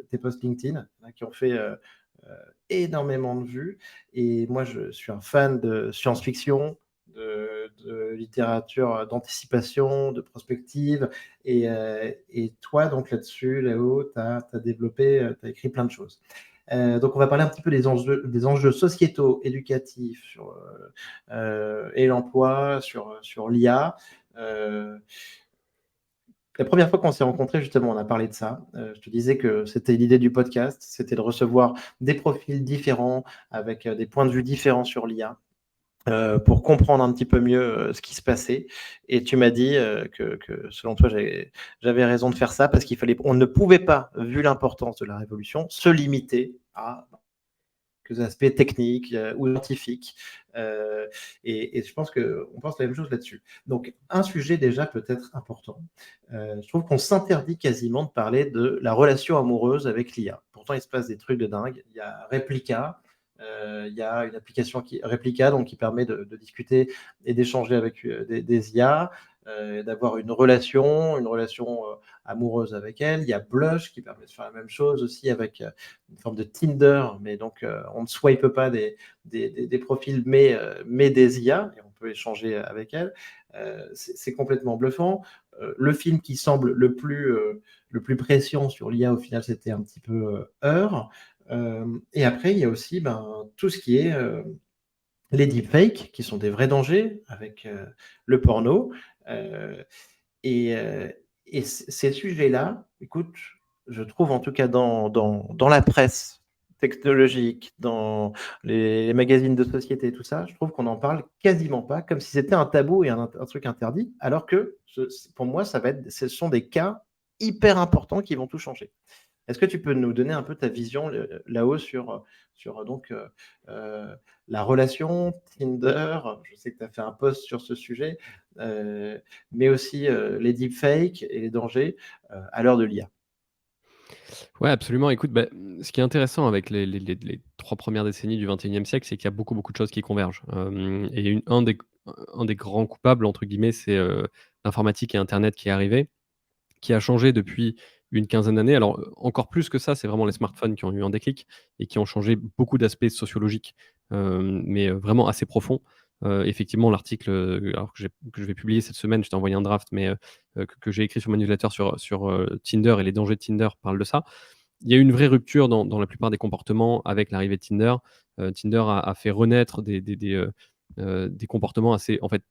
tes posts LinkedIn, hein, qui ont fait, heu, énormément de vues et moi je suis un fan de science-fiction, de littérature d'anticipation, de prospective et toi, donc là-dessus, Léo, tu as développé, tu as écrit plein de choses. Donc on va parler un petit peu des enjeux sociétaux, éducatifs sur, et l'emploi, sur l'IA. Heu, la première fois qu'on s'est rencontrés, justement, on a parlé de ça. Je te disais que c'était l'idée du podcast, c'était de recevoir des profils différents avec, des points de vue différents sur l'IA. Pour comprendre un petit peu mieux, ce qui se passait et tu m'as dit, que selon toi, j'avais raison de faire ça parce on ne pouvait pas, vu l'importance de la révolution, se limiter à quelques aspects techniques, ou scientifiques, heu et je pense qu'on pense la même chose là-dessus. Donc un sujet déjà peut-être important, je trouve qu'on s'interdit quasiment de parler de la relation amoureuse avec l'IA. Pourtant, il se passe des trucs de dingue. Il y a Replika, il y a une application Replika, donc qui permet de discuter et d'échanger avec, des IA, d'avoir une relation, amoureuse avec elle. Il y a Blush qui permet de faire la même chose aussi avec, une forme de Tinder, mais donc on ne swipe pas des profils, mais des IA et on peut échanger avec elles. C'est complètement bluffant. Le film qui semble le plus précieux sur l'IA, au final, c'était un petit peu Her. Et après, il y a aussi tout ce qui est les deepfakes, qui sont des vrais dangers avec le porno. Euh, et, euh, et ces sujets-là, écoute, je trouve en tout cas dans la presse technologique, dans les magazines de société, tout ça, je trouve qu'on n'en parle quasiment pas, comme si c'était un tabou et un truc interdit, alors que pour moi, ce sont des cas hyper importants qui vont tout changer. Est-ce que tu peux nous donner un peu ta vision là-haut sur donc heu, la relation Tinder? Je sais que tu as fait un post sur ce sujet, mais aussi, les deepfakes et les dangers, à l'heure de l'IA. Ouais, absolument. Écoute, ce qui est intéressant avec les 3 premières décennies du 21e siècle, c'est qu'il y a beaucoup, beaucoup de choses qui convergent. Et un des «grands coupables» entre guillemets, c'est, l'informatique et internet qui est arrivé, qui a changé depuis une quinzaine d'années. Alors, encore plus que ça, c'est vraiment les smartphones qui ont eu un déclic et qui ont changé beaucoup d'aspects sociologiques, mais vraiment assez profonds. Effectivement, l'article, alors que je vais publier cette semaine, je t'ai envoyé un draft, mais que j'ai écrit sur ma newsletter sur Tinder et les dangers de Tinder parle de ça. Il y a eu une vraie rupture dans la plupart des comportements avec l'arrivée de Tinder. Tinder a fait renaître des comportements assez, en fait,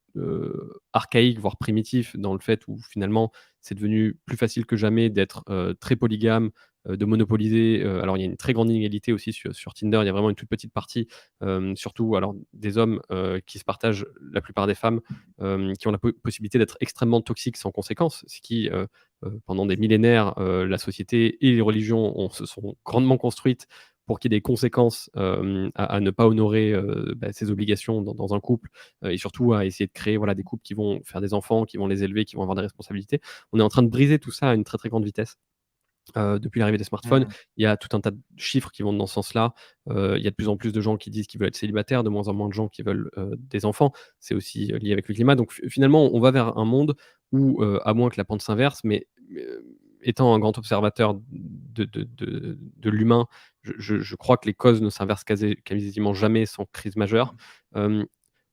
archaïques, voire primitifs, dans le fait où finalement c'est devenu plus facile que jamais d'être, très polygame, de monopoliser, alors il y a une très grande inégalité aussi sur Tinder, il y a vraiment une toute petite partie, surtout alors des hommes, qui se partagent la plupart des femmes, qui ont la possibilité d'être extrêmement toxiques sans conséquence, ce qui, pendant des millénaires, la société et les religions se sont grandement construites pour qu'il y ait des conséquences, à ne pas honorer, ses obligations dans un couple, et surtout à essayer de créer, voilà, des couples qui vont faire des enfants, qui vont les élever, qui vont avoir des responsabilités. On est en train de briser tout ça à une très, très grande vitesse. Depuis l'arrivée des smartphones, Mmh. il y a tout un tas de chiffres qui vont dans ce sens-là. Il y a de plus en plus de gens qui disent qu'ils veulent être célibataires, de moins en moins de gens qui veulent, des enfants. C'est aussi, lié avec le climat. Donc finalement, on va vers un monde où, à moins que la pente s'inverse, mais, étant un grand observateur de l'humain, je crois que les causes ne s'inversent quasiment jamais sans crise majeure. Hem,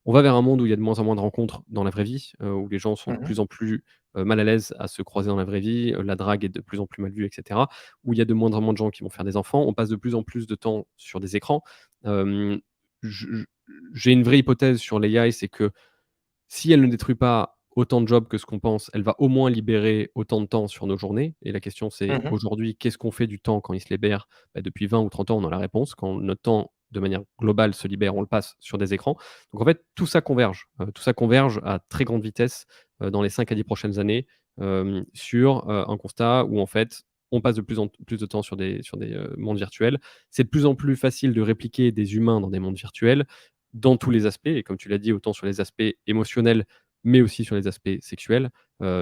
on va vers un monde où il y a de moins en moins de rencontres dans la vraie vie, où les gens sont de Mmh. plus en plus mal à l'aise à se croiser dans la vraie vie, la drague est de plus en plus mal vue et cetera, où il y a de moins en moins de gens qui vont faire des enfants. On passe de plus en plus de temps sur des écrans. Hem, je j'ai une vraie hypothèse sur l'AI, c'est que si elle ne détruit pas autant de jobs que ce qu'on pense, elle va au moins libérer autant de temps sur nos journées et la question c'est Mmh. aujourd'hui, qu'est-ce qu'on fait du temps quand il se libère? Depuis 20 ou 30 ans, on a la réponse. Quand notre temps, de manière globale, se libère, on le passe sur des écrans. Donc en fait, tout ça converge à très grande vitesse, dans les 5 à 10 prochaines années, sur, un constat où en fait, on passe de plus en plus de temps sur des mondes virtuels. C'est de plus en plus facile de répliquer des humains dans des mondes virtuels dans tous les aspects et comme tu l'as dit, autant sur les aspects émotionnels, mais aussi sur les aspects sexuels.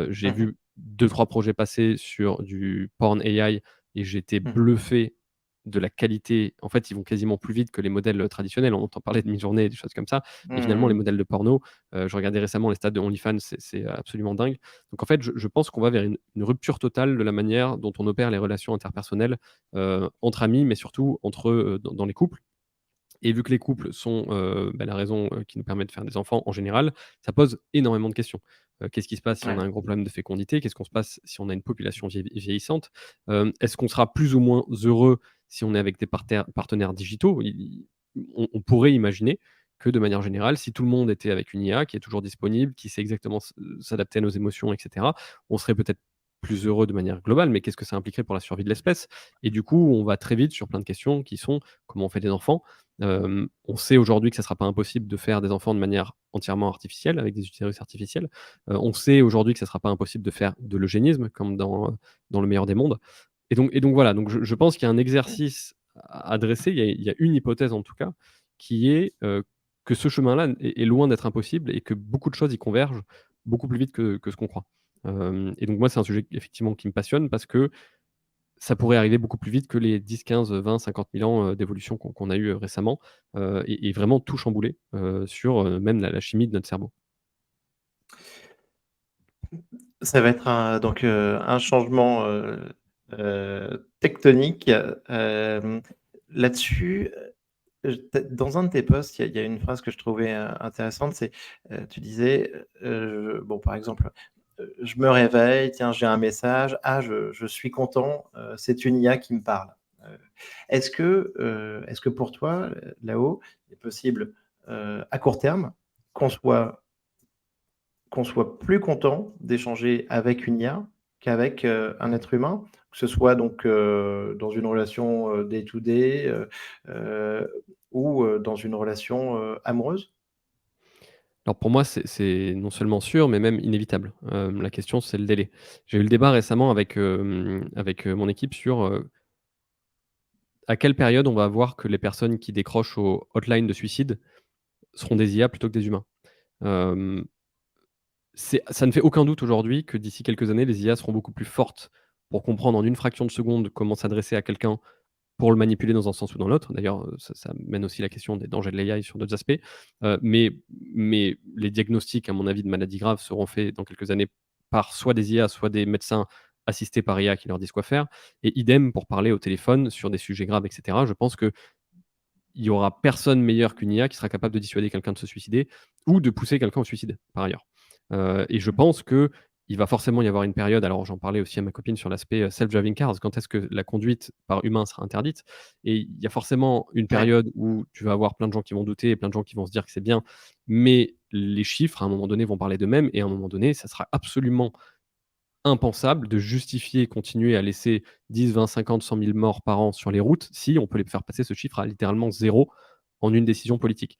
J'ai Mmh. vu 2-3 projets passer sur du porn AI et j'étais Mmh. bluffé de la qualité. En fait, ils vont quasiment plus vite que les modèles, traditionnels. On entend parler de mi-journée et des choses comme ça, mais finalement les Mmh. modèles de porno, je regardais récemment les stats de OnlyFans, c'est absolument dingue. Donc en fait, je pense qu'on va vers une rupture totale de la manière dont on opère les relations interpersonnelles, entre amis, mais surtout entre, dans les couples. Et vu que les couples sont, la raison, qui nous permet de faire des enfants en général, ça pose énormément de questions. Qu'est-ce qui se passe si on a Ouais. un gros problème de fécondité? Qu'est-ce qu'on se passe si on a une population vieillissante? Est-ce qu'on sera plus ou moins heureux si on est avec des partenaires digitaux? On pourrait imaginer que de manière générale, si tout le monde était avec une IA qui est toujours disponible, qui sait exactement s'adapter à nos émotions et cetera, on serait peut-être plus heureux de manière globale, mais qu'est-ce que ça impliquerait pour la survie de l'espèce? Et du coup, on va très vite sur plein de questions qui sont: comment on fait des enfants? On sait aujourd'hui que ça ne sera pas impossible de faire des enfants de manière entièrement artificielle, avec des utérus artificiels. On sait aujourd'hui que ça ne sera pas impossible de faire de l'eugénisme comme dans le meilleur des mondes. Et donc voilà, donc je pense qu'il y a un exercice à dresser, il y a une hypothèse en tout cas, qui est, que ce chemin-là est loin d'être impossible et que beaucoup de choses y convergent beaucoup plus vite que ce qu'on croit. Et donc moi, c'est un sujet effectivement qui me passionne parce que ça pourrait arriver beaucoup plus vite que les 10-15-20-50 000 ans, d'évolution qu'on a eu, récemment, et vraiment tout chambouler, sur, même la chimie de notre cerveau. Ça va être un changement, tectonique, là-dessus, tu dans un de tes posts, il y a une phrase que je trouvais, intéressante, c'est, tu disais, bon, par exemple, «Je me réveille, tiens, j'ai un message, ah, je suis content, c'est une IA qui me parle». Heu, est-ce que pour toi, là-haut, il est possible, à court terme, qu'on soit qu'on soit plus content d'échanger avec une IA qu'avec, un être humain, que ce soit donc, dans une relation, day to day, ou, dans une relation, amoureuse? Alors pour moi, c'est non seulement sûr, mais même inévitable. La question, c'est le délai. J'ai eu le débat récemment avec mon équipe sur, à quelle période on va voir que les personnes qui décrochent aux hotlines de suicide seront des IA plutôt que des humains. Hem, ça ne fait aucun doute aujourd'hui que d'ici quelques années, les IA seront beaucoup plus fortes pour comprendre en une fraction de seconde comment s'adresser à quelqu'un pour le manipuler dans un sens ou dans l'autre. D'ailleurs, ça mène aussi la question des dangers de l'AI sur d'autres aspects. Mais les diagnostics, à mon avis, de maladies graves seront faits dans quelques années par soit des IA, soit des médecins assistés par IA qui leur disent quoi faire. Et idem pour parler au téléphone sur des sujets graves, et cetera. Je pense qu'il y aura personne meilleur qu'une IA qui sera capable de dissuader quelqu'un de se suicider ou de pousser quelqu'un au suicide, par ailleurs. Et je pense que il va forcément y avoir une période, alors j'en parlais aussi à ma copine sur l'aspect, self-driving cars, quand est-ce que la conduite par humain sera interdite? Et il y a forcément une Ouais. période où tu vas avoir plein de gens qui vont douter et plein de gens qui vont se dire que c'est bien, mais les chiffres, à un moment donné, vont parler d'eux-mêmes et à un moment donné, ça sera absolument impensable de justifier, continuer à laisser 10, 20, 50, 100 000 morts par an sur les routes, si on peut les faire passer ce chiffre à littéralement 0 en une décision politique.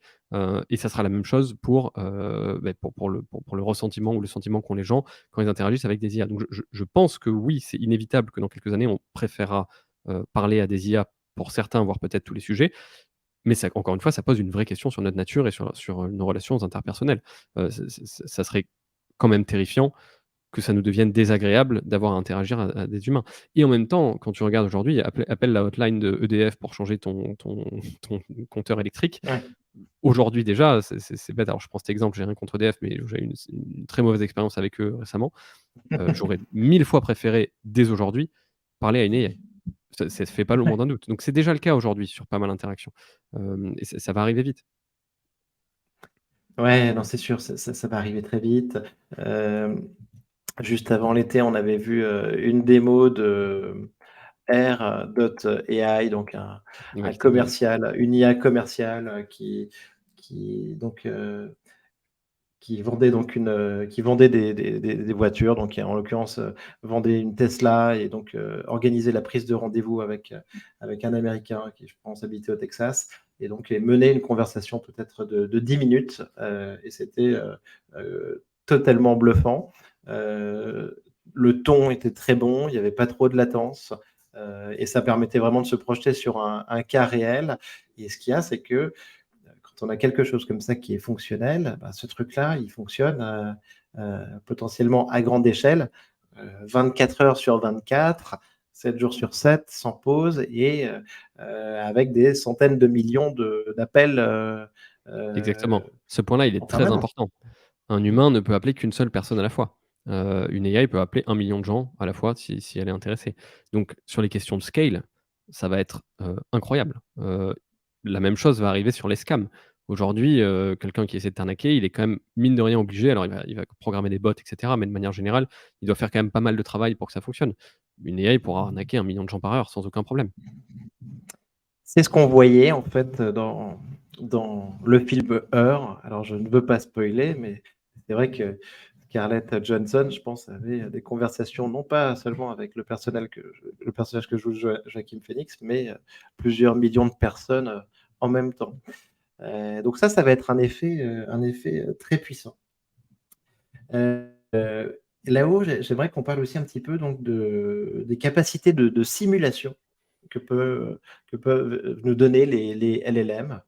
Et ça sera la même chose pour, pour le ressentiment ou le sentiment qu'ont les gens quand ils interagissent avec des IA. Donc je pense que oui, c'est inévitable que dans quelques années, on préférera, parler à des IA pour certains, voire peut-être tous les sujets, mais ça, encore une fois, ça pose une vraie question sur notre nature et sur nos relations interpersonnelles. Ça serait quand même terrifiant que ça nous devienne désagréable d'avoir à interagir à des humains. Et en même temps, quand tu regardes aujourd'hui, appelle la hotline de EDF pour changer ton compteur électrique. Ouais. Aujourd'hui déjà, c'est bête. Alors je prends cet exemple, j'ai rien contre EDF, mais j'ai eu une très mauvaise expérience avec eux récemment. J'aurais 1000 fois préféré, dès aujourd'hui, parler à une AI. Ça fait pas le moins Ouais. d'un doute. Donc c'est déjà le cas aujourd'hui sur pas mal d'interactions. Et ça va arriver vite. Ouais, non, c'est sûr, ça va arriver très vite. Hem, Juste avant l'été, on avait vu, une démo de Air.ai, donc Ouais, un c'était bien. commercial, une IA commerciale, qui donc qui vendait donc qui vendait des voitures, donc qui en l'occurrence, vendait une Tesla et donc organisait la prise de rendez-vous avec un Américain qui, je pense, habitait au Texas et donc et menait une conversation peut-être de 10 minutes, et c'était, totalement bluffant. Le ton était très bon, il y avait pas trop de latence, et ça permettait vraiment de se projeter sur un cas réel et ce qu'il y a, c'est que quand on a quelque chose comme ça qui est fonctionnel, bah, ce truc-là, il fonctionne, potentiellement à grande échelle, 24 heures sur 24, 7 jours sur 7, sans pause et avec des centaines de millions d'appels, Exactement. Ce point-là, il en est très permanence. important. Un Mmh. humain ne peut appeler qu'une seule personne à la fois. Une AI peut appeler 1 million de gens à la fois si elle est intéressée. Donc sur les questions de scale, ça va être, incroyable. La même chose va arriver sur les scams. Aujourd'hui, quelqu'un qui essaie de t'arnaquer, il est quand même mine de rien obligé, alors il va programmer des bots et cetera, mais de manière générale, il doit faire quand même pas mal de travail pour que ça fonctionne. Une AI pourra arnaquer 1 million de gens par heure sans aucun problème. C'est ce qu'on voyait en fait, dans le film Her. Alors je ne veux pas spoiler, mais c'est vrai que Scarlett Johansson, je pense, avait des conversations non pas seulement avec le personnage que joue Joaquin Phoenix, mais plusieurs millions de personnes, en même temps. Donc ça va être un effet, très puissant. Là-haut, j'aimerais qu'on parle aussi un petit peu donc des capacités de simulation que peuvent nous donner les LLM.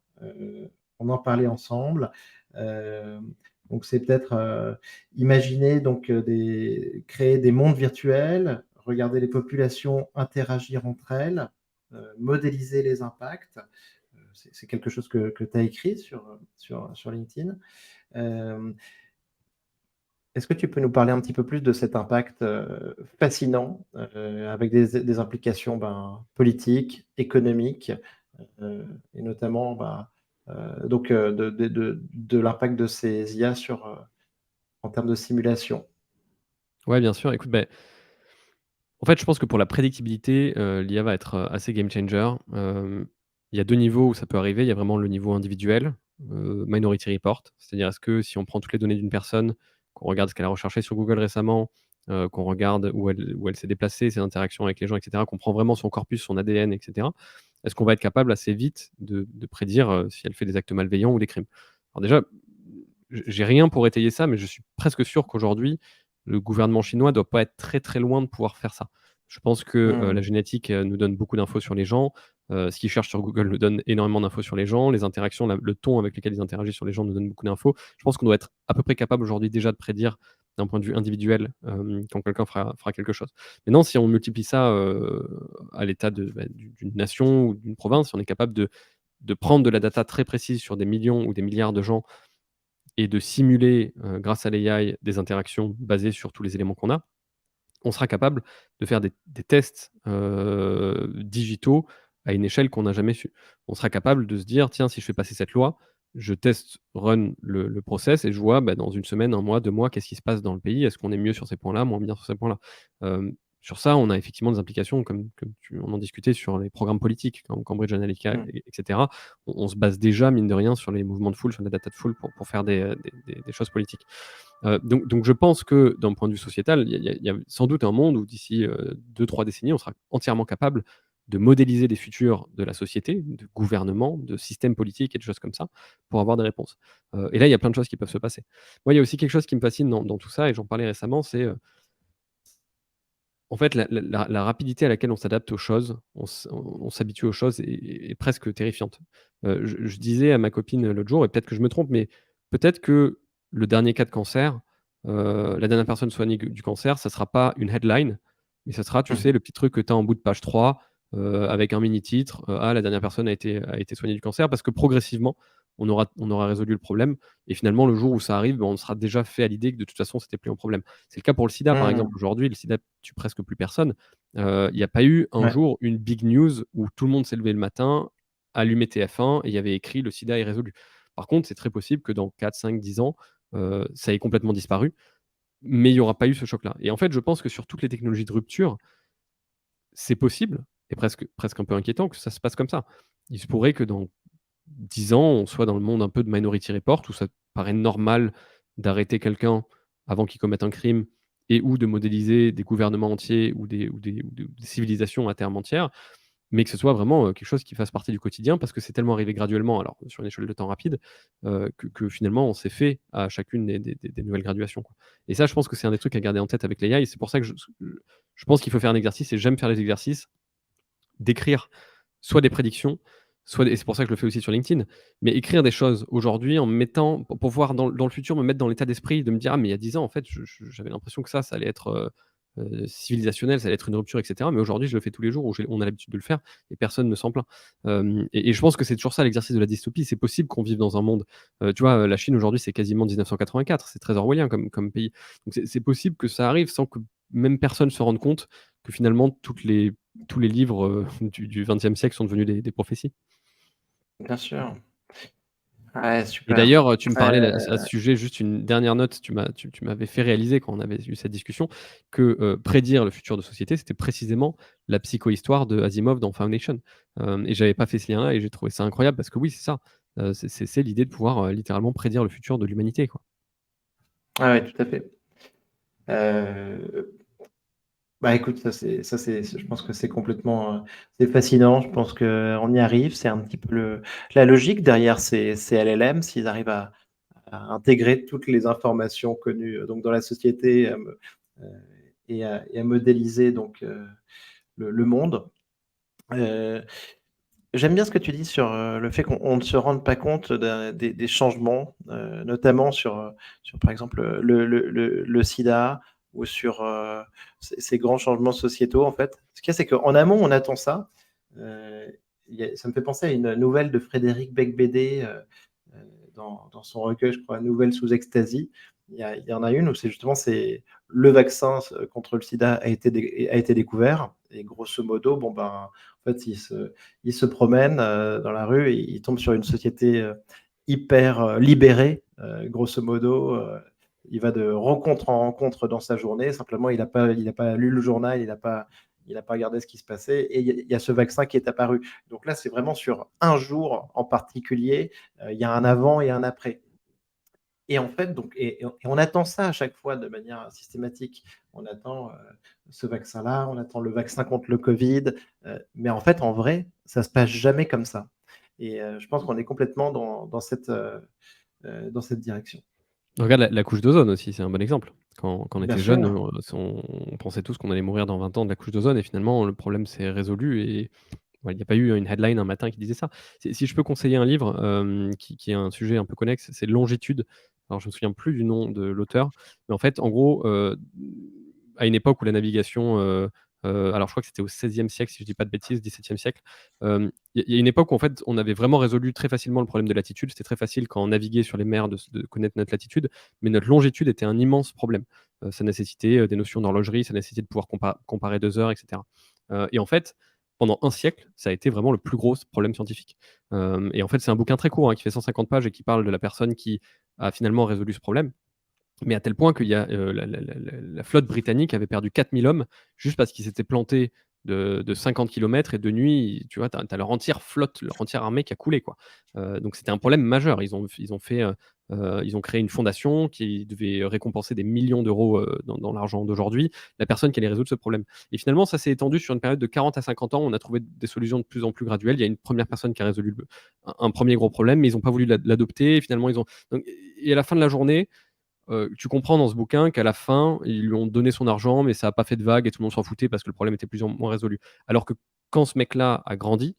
On en parlait ensemble. Hem, donc c'est peut-être, imaginer donc, créer des mondes virtuels, regarder les populations interagir entre elles, modéliser les impacts. C'est quelque chose que tu as écrit sur LinkedIn. Hem, Est-ce que tu peux nous parler un petit peu plus de cet impact, fascinant, avec des implications, ben, politiques, économiques, et notamment, bah, donc de l'impact de ces IA en termes de simulation? Ouais, bien sûr. Écoute, beh, en fait, je pense que pour la prédictibilité, l'IA va être, assez game changer. Il y a 2 niveaux où ça peut arriver. Il y a vraiment le niveau individuel, Minority Report. C'est-à-dire, est-ce que si on prend toutes les données d'une personne, qu'on regarde ce qu'elle a recherché sur Google récemment, qu'on regarde où elle s'est déplacée, ses interactions avec les gens et cetera, qu'on prend vraiment son corpus, son ADN et cetera, est-ce qu'on va être capable assez vite de prédire, si elle fait des actes malveillants ou des crimes? Alors déjà, j'ai rien pour étayer ça, mais je suis presque sûr qu'aujourd'hui, le gouvernement chinois doit pas être très, très loin de pouvoir faire ça. Je pense que, la Mmh. génétique, nous donne beaucoup d'infos sur les gens. Ce qu'ils cherchent sur Google nous donne énormément d'infos sur les gens. Les interactions, le ton avec lequel ils interagissent sur les gens nous donne beaucoup d'infos. Je pense qu'on doit être à peu près capable aujourd'hui déjà de prédire d'un point de vue individuel, quand quelqu'un fera quelque chose. Maintenant, si on multiplie ça, à l'état d'une nation ou d'une province, si on est capable de prendre de la data très précise sur des millions ou des milliards de gens et de simuler, grâce à l'AI, des interactions basées sur tous les éléments qu'on a, on sera capable de faire des tests, digitaux à une échelle qu'on n'a jamais su. On sera capable de se dire: «Tiens, si je fais passer cette loi, je teste, run le process et je vois, bah, dans 1 semaine, 1 mois, 2 mois, qu'est-ce qui se passe dans le pays? Est-ce qu'on est mieux sur ces points-là, moins bien sur ces points-là? Sur ça, on a effectivement des implications on en discutait sur les programmes politiques, comme Cambridge Analytica Mmh. et cetera. On se base déjà, mine de rien, sur les mouvements de foule, sur la data de foule pour faire des choses politiques. Donc je pense que d'un point de vue sociétal, il y a sans doute un monde où d'ici, 2-3 décennies, on sera entièrement capable de modéliser les futurs de la société, de gouvernement, de systèmes politiques et de choses comme ça, pour avoir des réponses. Et là, il y a plein de choses qui peuvent se passer. Moi, il y a aussi quelque chose qui me fascine dans tout ça et j'en parlais récemment, c'est, en fait, la rapidité à laquelle on s'adapte aux choses, on s'habitue aux choses est presque terrifiante. Je disais à ma copine l'autre jour, et peut-être que je me trompe, mais peut-être que le dernier cas de cancer, la dernière personne soignée du cancer, ça sera pas une headline, mais ça sera, tu Mmh. sais, le petit truc que tu as en bout de page 3, avec un mini titre, «Ah, la dernière personne a été soignée du cancer», parce que progressivement, on aura résolu le problème et finalement, le jour où ça arrive, ben, on sera déjà fait à l'idée que de toute façon, c'était plus un problème. C'est le cas pour le sida, par exemple. Mmh. Aujourd'hui, le sida tue presque plus personne. Il y a pas eu un Ouais. jour une big news où tout le monde s'est levé le matin, allumé TF1 et il y avait écrit: «Le sida est résolu». Par contre, c'est très possible que dans 4, 5, 10 ans, ça ait complètement disparu, mais il y aura pas eu ce choc-là et en fait, je pense que sur toutes les technologies de rupture, c'est possible et presque un peu inquiétant que ça se passe comme ça. Il se pourrait que dans 10 ans, on soit dans le monde un peu de Minority Report, où ça paraît normal d'arrêter quelqu'un avant qu'il commette un crime et ou de modéliser des gouvernements entiers ou des civilisations à terme entières, mais que ce soit vraiment, quelque chose qui fasse partie du quotidien parce que c'est tellement arrivé graduellement, alors sur une échelle de temps rapide, que finalement on s'est fait à chacune des nouvelles graduations, quoi. Et ça, je pense que c'est un des trucs à garder en tête avec l'AI et c'est pour ça que je pense qu'il faut faire un exercice et j'aime faire les exercices d'écrire soit des prédictions, soit des et c'est pour ça que je le fais aussi sur LinkedIn, mais écrire des choses aujourd'hui en me mettant pour pouvoir dans le futur me mettre dans l'état d'esprit de me dire: «Ah mais il y a 10 ans en fait j'avais l'impression que ça allait être, civilisationnel, ça allait être une rupture et cetera, mais aujourd'hui je le fais tous les jours ou on a l'habitude de le faire et personne ne s'en plaint». Et je pense que c'est toujours ça l'exercice de la dystopie. C'est possible qu'on vive dans un monde, tu vois, la Chine aujourd'hui c'est quasiment 1984, c'est très orwellien comme pays. Donc c'est possible que ça arrive sans que même personne se rende compte que finalement tous les livres, du XXe siècle sont devenus des prophéties. Bien sûr. Ouais, Et super. d'ailleurs, tu me parlais Heu, à ce sujet, juste une dernière note, tu m'avais fait réaliser quand on avait eu cette discussion que, prédire le futur de société, c'était précisément la psychohistoire de Asimov dans Foundation. Et j'avais pas fait ce lien-là et j'ai trouvé ça incroyable parce que oui, c'est ça, c'est l'idée de pouvoir, littéralement prédire le futur de l'humanité, quoi. ah ouais, tout à fait. Heu, Bah, écoute, ça c'est je pense que c'est complètement, c'est fascinant. Je pense qu'on y arrive. C'est un petit peu la logique derrière ces LLM, s'ils arrivent à intégrer toutes les informations connues, donc dans la société, heu, et à modéliser donc, le monde. Heu, J'aime bien ce que tu dis sur, le fait qu'on ne se rende pas compte des changements, notamment sur par exemple, le sida ou sur, ces grands changements sociétaux en fait. Ce qu'il y a, c'est qu'en amont, on attend ça. Il y a Ça me fait penser à une nouvelle de Frédéric Beigbeder, dans son recueil, je crois, Nouvelles sous ecstasy. Il y en a une où c'est le vaccin contre le sida a été découvert et grosso modo, bon ben, en fait, il se promène, dans la rue et il tombe sur une société, hyper, libérée, grosso modo, il va de rencontre en rencontre dans sa journée. Simplement, il a pas lu le journal, il a pas regardé ce qui se passait et il y a ce vaccin qui est apparu. Donc là, c'est vraiment sur un jour en particulier, il y a un avant et un après. Et en fait, donc et on attend ça à chaque fois de manière systématique. On attend, ce vaccin-là, on attend le vaccin contre le covid, mais en fait, en vrai, ça se passe jamais comme ça et je pense qu'on est complètement dans cette direction. Regarde la couche d'ozone aussi, c'est un bon exemple. Quand on Bien était jeunes, sûr. on pensait tous qu'on allait mourir dans 20 ans de la couche d'ozone et finalement le problème s'est résolu et ouais, il n'y a pas eu une headline un matin qui disait ça. Si je peux conseiller un livre, qui est un sujet un peu connexe, c'est Longitude. Alors je me souviens plus du nom de l'auteur, mais en fait, en gros, à une époque où la navigation, alors je crois que c'était au XVIe siècle, si je dis pas de bêtises, XVIIe siècle, il y a une époque où en fait, on avait vraiment résolu très facilement le problème de latitude. C'était très facile quand on naviguait sur les mers de connaître notre latitude, mais notre longitude était un immense problème. Ça nécessitait, des notions d'horlogerie, ça nécessitait de pouvoir comparer 2 heures et cetera. Et en fait, pendant un siècle, ça a été vraiment le plus gros problème scientifique. Et en fait, c'est un bouquin très court, hein, qui fait 150 pages et qui parle de la personne qui a finalement résolu ce problème. Mais à tel point qu'il y a, la flotte britannique avait perdu 4000 hommes juste parce qu'ils s'étaient plantés de 50 kilomètres et de nuit, tu vois, tu as leur entière flotte, leur entière armée qui a coulé, quoi. Donc c'était un problème majeur. Ils ont créé une fondation qui devait récompenser des millions d'euros, dans l'argent d'aujourd'hui, la personne qui allait résoudre ce problème. Et finalement, ça s'est étendu sur une période de 40 à 50 ans. On a trouvé des solutions de plus en plus graduelles. Il y a une première personne qui a résolu un 1er gros problème, mais ils n'ont pas voulu l'adopter. Et finalement, et à la fin de la journée, tu comprends dans ce bouquin qu'à la fin, ils lui ont donné son argent, mais ça a pas fait de vagues et tout le monde s'en foutait parce que le problème était plus ou moins résolu. Alors que quand ce mec-là a grandi,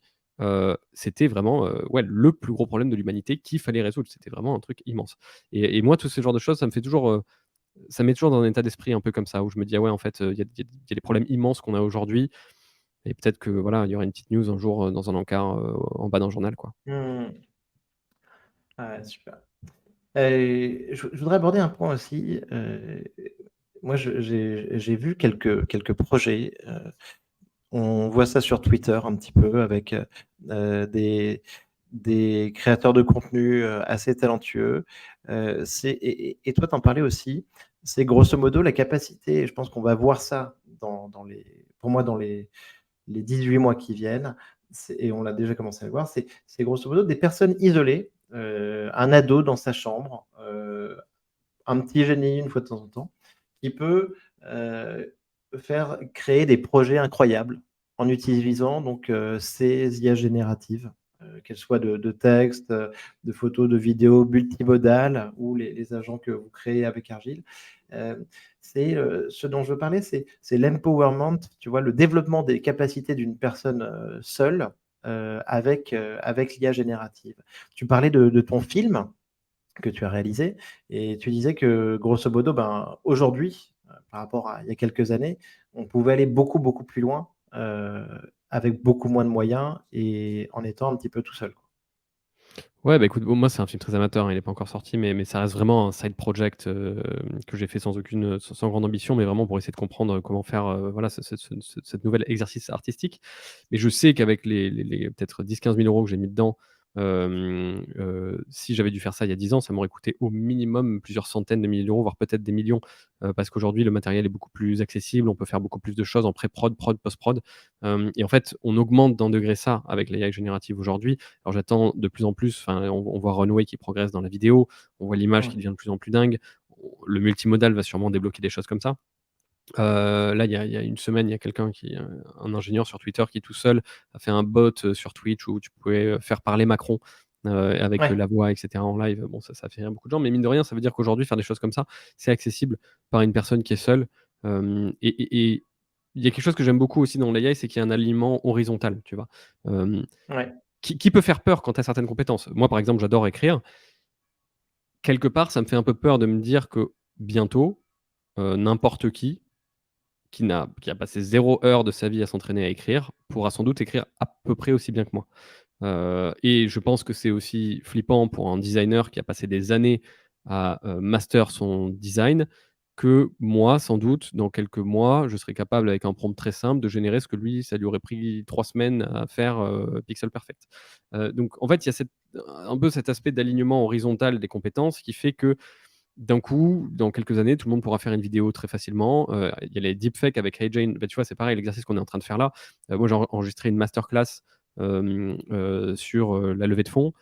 c'était vraiment, ouais, le plus gros problème de l'humanité qu'il fallait résoudre. C'était vraiment un truc immense. Et moi, tout ce genre de choses, ça me fait toujours, ça me met toujours dans un état d'esprit un peu comme ça, où je me dis: «Ah ouais, en fait, il y a des problèmes immenses qu'on a aujourd'hui et peut-être que, voilà, il y aura une petite news un jour, dans un encart, en bas d'un journal, quoi». Mmh. Ouais, super. Je voudrais aborder un point aussi. Moi, j'ai vu quelques projets. On voit ça sur Twitter un petit peu avec des créateurs de contenu assez talentueux. Et toi, t'en parlais aussi. C'est grosso modo la capacité, et je pense qu'on va voir ça pour moi, dans les 18 mois qui viennent, et on l'a déjà commencé à le voir, c'est grosso modo des personnes isolées, un ado dans sa chambre, un petit génie une fois de temps en temps, qui peut faire créer des projets incroyables en utilisant donc ces IA génératives, qu'elles soient de texte, de photos, de vidéos multimodales ou les agents que vous créez avec Argile. Ce dont je veux parler, c'est l'empowerment, tu vois, le développement des capacités d'une personne seule avec l'IA générative. Tu parlais de ton film que tu as réalisé. Et tu disais que, grosso modo, ben, aujourd'hui, par rapport à il y a quelques années, on pouvait aller beaucoup, beaucoup plus loin, avec beaucoup moins de moyens et en étant un petit peu tout seul, quoi. Ouais, bah, écoute, bon, moi, c'est un film très amateur, hein, il est pas encore sorti, mais ça reste vraiment un side project, que j'ai fait sans aucune, sans grande ambition, mais vraiment pour essayer de comprendre, comment faire, voilà, cette nouvel exercice artistique. Mais je sais qu'avec les peut-être 10 000 à 15 000 € que j'ai mis dedans, si j'avais dû faire ça il y a 10 ans, ça m'aurait coûté au minimum plusieurs centaines de milliers d'euros, voire peut-être des millions, parce qu'aujourd'hui, le matériel est beaucoup plus accessible, on peut faire beaucoup plus de choses en pré-prod, prod, post-prod. Et en fait, on augmente d'un degré ça avec l'AI générative aujourd'hui. Alors j'attends de plus en plus, enfin, on voit Runway qui progresse dans la vidéo, on voit l'image qui Mmh. devient de plus en plus dingue. Le multimodal va sûrement débloquer des choses comme ça. Là, il y a une semaine, il y a quelqu'un un ingénieur sur Twitter qui tout seul a fait un bot, sur Twitch où tu pouvais, faire parler Macron, avec, Ouais. la voix et cetera en live. Bon, ça fait rire beaucoup de gens, mais mine de rien, ça veut dire qu'aujourd'hui faire des choses comme ça, c'est accessible par une personne qui est seule. Et il y a quelque chose que j'aime beaucoup aussi dans l'AI, c'est qu'il y a un alignement horizontal, tu vois? Hem, Ouais. qui peut faire peur quand tu as certaines compétences. Moi, par exemple, j'adore écrire. Quelque part, ça me fait un peu peur de me dire que bientôt, n'importe qui a passé 0 heure de sa vie à s'entraîner à écrire, pourra sans doute écrire à peu près aussi bien que moi. Et je pense que c'est aussi flippant pour un designer qui a passé des années à, master son design, que moi, sans doute, dans quelques mois, je serai capable avec un prompt très simple de générer ce que lui, ça lui aurait pris 3 semaines à faire, pixel perfect. Donc en fait, il y a un peu cet aspect d'alignement horizontal des compétences qui fait que d'un coup, dans quelques années, tout le monde pourra faire une vidéo très facilement. Il y a les deepfakes avec HeyJane. Bah, tu vois, c'est pareil, l'exercice qu'on est en train de faire là. Moi, j'ai enregistré une masterclass, sur, la levée de fonds.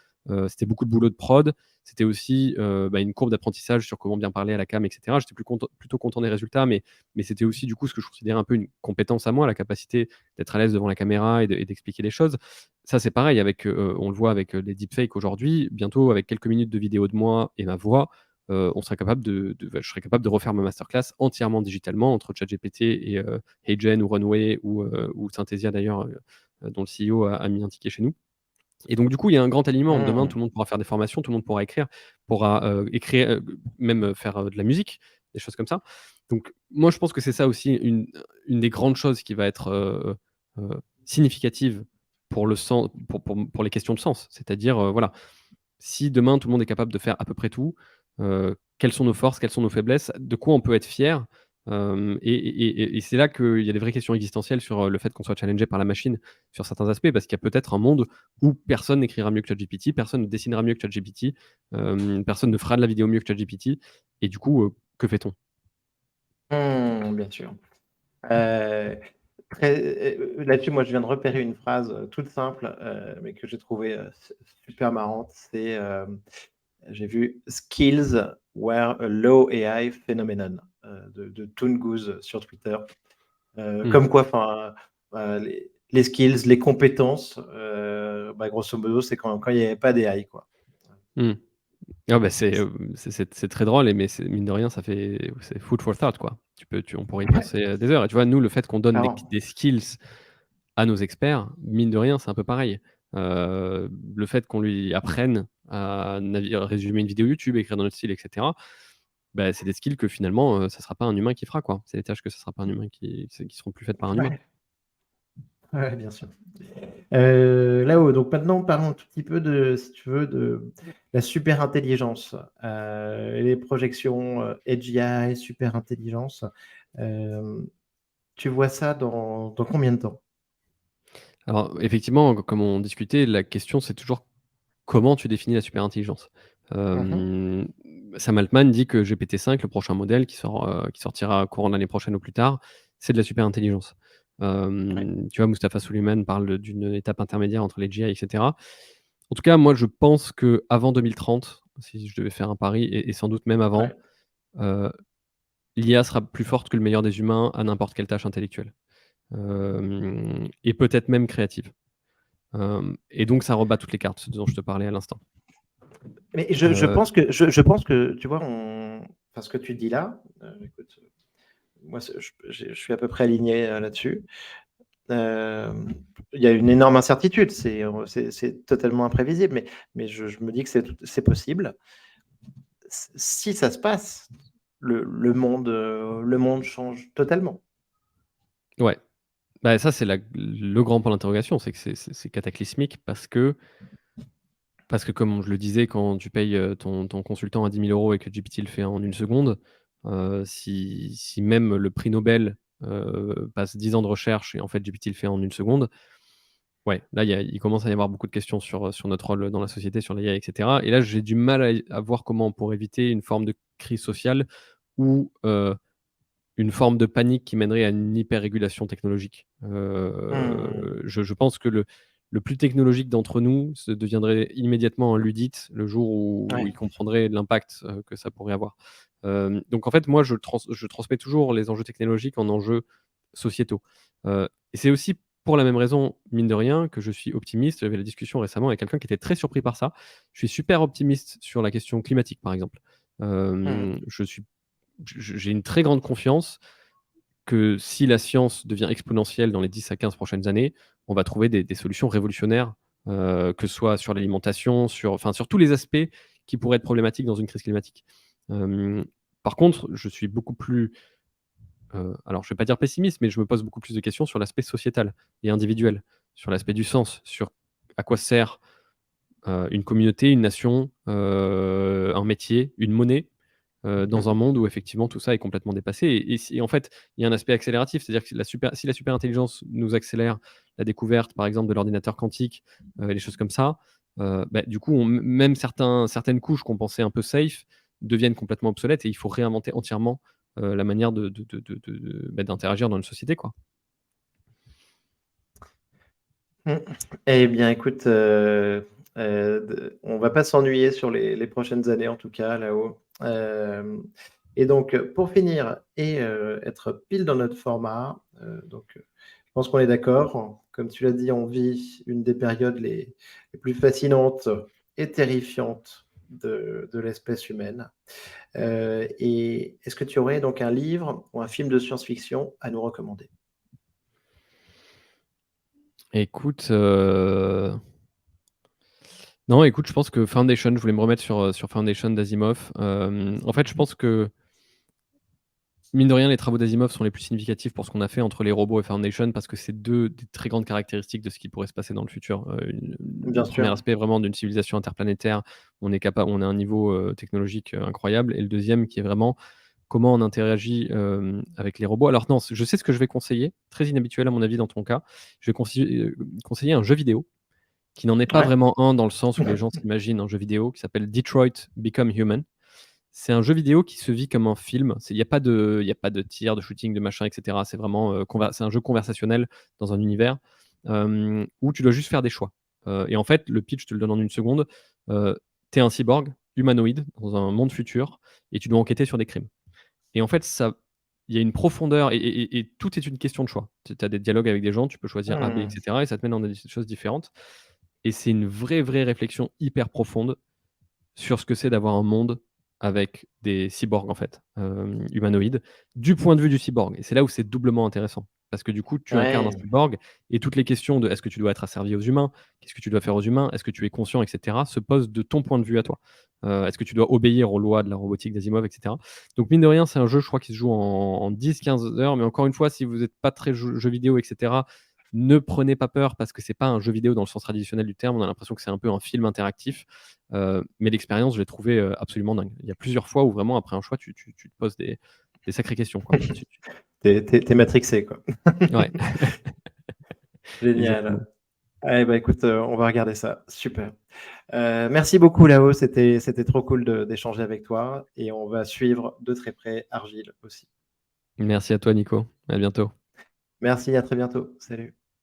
C'était beaucoup de boulot de prod. C'était aussi, bah, une courbe d'apprentissage sur comment bien parler à la cam et cetera. J'étais plutôt content des résultats, mais c'était aussi, du coup, ce que je considère un peu une compétence à moi, la capacité d'être à l'aise devant la caméra et d'expliquer les choses. Ça, c'est pareil avec, on le voit avec, les deepfakes aujourd'hui. Bientôt, avec quelques minutes de vidéo de moi et ma voix, on serait capable je serais capable de refaire ma masterclass entièrement digitalement entre ChatGPT et HeyGen ou Runway ou Synthesia d'ailleurs, dont le CEO a mis un ticket chez nous. Et donc du coup, il y a un grand alignement. Demain, Mmh. tout le monde pourra faire des formations, tout le monde pourra écrire, pourra, écrire, même, faire, de la musique, des choses comme ça. Donc moi, je pense que c'est ça aussi une des grandes choses qui va être, significative pour le sens pour les questions de sens. C'est-à-dire, voilà, si demain tout le monde est capable de faire à peu près tout, quelles sont nos forces, quelles sont nos faiblesses, de quoi on peut être fier, Et c'est là qu'il y a des vraies questions existentielles sur, le fait qu'on soit challengé par la machine sur certains aspects. Parce qu'il y a peut-être un monde où personne n'écrira mieux que ChatGPT, personne ne dessinera mieux que ChatGPT, personne ne fera de la vidéo mieux que ChatGPT et du coup, que fait-on? Bien sûr. Heu, Là-dessus, moi, je viens de repérer une phrase, toute simple, mais que j'ai trouvée, super marrante. C'est, j'ai vu: «Skills were a low AI phenomenon», de Toon Goose sur Twitter. Mmh. Comme quoi, enfin, les skills, les compétences, grosso modo, c'est quand il y avait pas d'AI, quoi. Mmh. Ah bah, C'est c'est très drôle mais c'est mine de rien, c'est food for thought, quoi. On pourrait y ouais, penser, des heures et tu vois, nous, le fait qu'on donne clairement. des skills à nos experts, mine de rien, c'est un peu pareil. Le fait qu'on lui apprenne à résumer une vidéo YouTube, écrire dans notre style et cetera, bah, c'est des skills que finalement, ça sera pas un humain qui fera, quoi. C'est des tâches que ça sera pas un humain qui seront plus faites par un humain. Ouais, ouais, bien sûr. Là-haut, donc maintenant parlons un tout petit peu de, si tu veux, de la super intelligence, les projections, AGI, super intelligence. Hem, Tu vois ça dans combien de temps? Alors effectivement, comme on discutait, la question c'est toujours comment tu définis la super intelligence? Mmh. Hem, Sam Altman dit que GPT-5, le prochain modèle qui sortira courant de l'année prochaine au plus tard, c'est de la super intelligence. Ouais, Tu vois, Mustapha Suleiman parle d'une étape intermédiaire entre les GI et cetera. En tout cas, moi je pense qu'avant 2030, si je devais faire un pari et sans doute même avant, ouais. heu, l'IA sera plus forte que le meilleur des humains à n'importe quelle tâche intellectuelle, et peut-être même créative. Et donc ça rebat toutes les cartes, ce dont je te parlais à l'instant. Mais je pense que, tu vois, enfin, ce que tu dis là, écoute, moi, je suis à peu près aligné, là-dessus. Hem, il y a une énorme incertitude, c'est totalement imprévisible, mais je me dis que c'est possible. Si ça se passe, le monde change totalement. Ouais, bah, ça c'est le grand point d'interrogation, c'est que c'est cataclysmique parce que comme je le disais, quand tu payes, ton consultant à 10 000 € et que GPT le fait en une seconde, si même le prix Nobel, passe 10 ans de recherche et en fait GPT le fait en une seconde, ouais, là il commence à y avoir beaucoup de questions sur notre rôle dans la société, sur l'IA et cetera et là j'ai du mal à voir comment on pourrait éviter une forme de crise sociale ou, une forme de panique qui mènerait à une hyper-régulation technologique. Mmh. Je pense que le plus technologique d'entre nous se deviendrait immédiatement un luddite le jour où Ouais. il comprendrait l'impact, que ça pourrait avoir. Donc en fait, moi, je transmets toujours les enjeux technologiques en enjeux sociétaux. Et c'est aussi pour la même raison, mine de rien, que je suis optimiste. J'avais la discussion récemment avec quelqu'un qui était très surpris par ça. Je suis super optimiste sur la question climatique, par exemple. Mmh. Je suis j'ai une très grande confiance que si la science devient exponentielle dans les 10 à 15 prochaines années, on va trouver des solutions révolutionnaires, que ce soit sur l'alimentation, sur tous les aspects qui pourraient être problématiques dans une crise climatique. Hem, Par contre, je suis beaucoup plus, alors je vais pas dire pessimiste, mais je me pose beaucoup plus de questions sur l'aspect sociétal et individuel, sur l'aspect du sens, sur à quoi sert, une communauté, une nation, un métier, une monnaie, Mmh dans un mh. monde où effectivement tout ça est complètement dépassé et en fait, il y a un aspect accélératif, c'est-à-dire que si la super intelligence nous accélère la découverte, par exemple, de l'ordinateur quantique, et des choses comme ça, bah, du coup, même certaines couches qu'on pensait un peu safe deviennent complètement obsolètes et il faut réinventer entièrement, la manière d'interagir dans une société, quoi. Mmh. Eh bien, écoute, on va pas s'ennuyer sur les prochaines années, en tout cas, là-haut. Et donc, pour finir et être pile dans notre format, je pense qu'on est d'accord. Comme tu l'as dit, on vit une des périodes les plus fascinantes et terrifiantes de l'espèce humaine. Et est-ce que tu aurais donc un livre ou un film de science-fiction à nous recommander? Écoute, non, écoute, je pense que Foundation, je voulais me remettre sur Foundation d'Asimov. En fait, je pense que mine de rien, les travaux d'Asimov sont les plus significatifs pour ce qu'on a fait entre les robots et Foundation, parce que c'est 2 des très grandes caractéristiques de ce qui pourrait se passer dans le futur. Bien Le premier sûr. aspect vraiment d'une civilisation interplanétaire, on a un niveau, technologique, incroyable et le deuxième qui est vraiment comment on interagit avec les robots. Alors non, je sais ce que je vais conseiller, très inhabituel à mon avis dans ton cas. Je vais conseiller un jeu vidéo qui n'en est pas Ouais. vraiment un dans le sens où les gens s'imaginent un jeu vidéo, qui s'appelle Detroit Become Human. C'est un jeu vidéo qui se vit comme un film. Il n'y a pas de tir, de shooting, de machin, et cetera. C'est vraiment, c'est un jeu conversationnel dans un univers, où tu dois juste faire des choix. Et en fait, le pitch, je te le donne en 1 seconde. Tu es un cyborg humanoïde dans un monde futur et tu dois enquêter sur des crimes. Et en fait, il y a une profondeur et tout est une question de choix. Tu as des dialogues avec des gens, tu peux choisir A, B, et Mmh. cetera, et ça te mène dans des choses différentes. Et c'est une vraie réflexion hyper profonde sur ce que c'est d'avoir un monde avec des cyborgs, en fait, humanoïdes, du point de vue du cyborg. Et c'est là où c'est doublement intéressant. Parce que du coup, tu incarnes un Ouais. cyborg et toutes les questions de: «Est-ce que tu dois être asservi aux humains? Qu'est-ce que tu dois faire aux humains? Est-ce que tu es conscient?» et cetera, se posent de ton point de vue à toi. Est-ce que tu dois obéir aux lois de la robotique d'Asimov, et cetera? Donc mine de rien, c'est un jeu, je crois, qui se joue en 10-15 heures, mais encore une fois, si vous êtes pas très jeux vidéo, et cetera, ne prenez pas peur parce que c'est pas un jeu vidéo dans le sens traditionnel du terme. On a l'impression que c'est un peu un film interactif, mais l'expérience, je l'ai trouvée, absolument dingue. Il y a plusieurs fois où vraiment après un choix, tu te poses des sacrées questions, quoi. Tu es matrixé, quoi. Ouais, exactement. Génial. Ouais, bah, écoute, on va regarder ça. Super. Merci beaucoup Lao, c'était trop cool d'échanger avec toi et on va suivre de très près Argile aussi. Merci à toi, Nico. À bientôt. Merci, à très bientôt. Salut.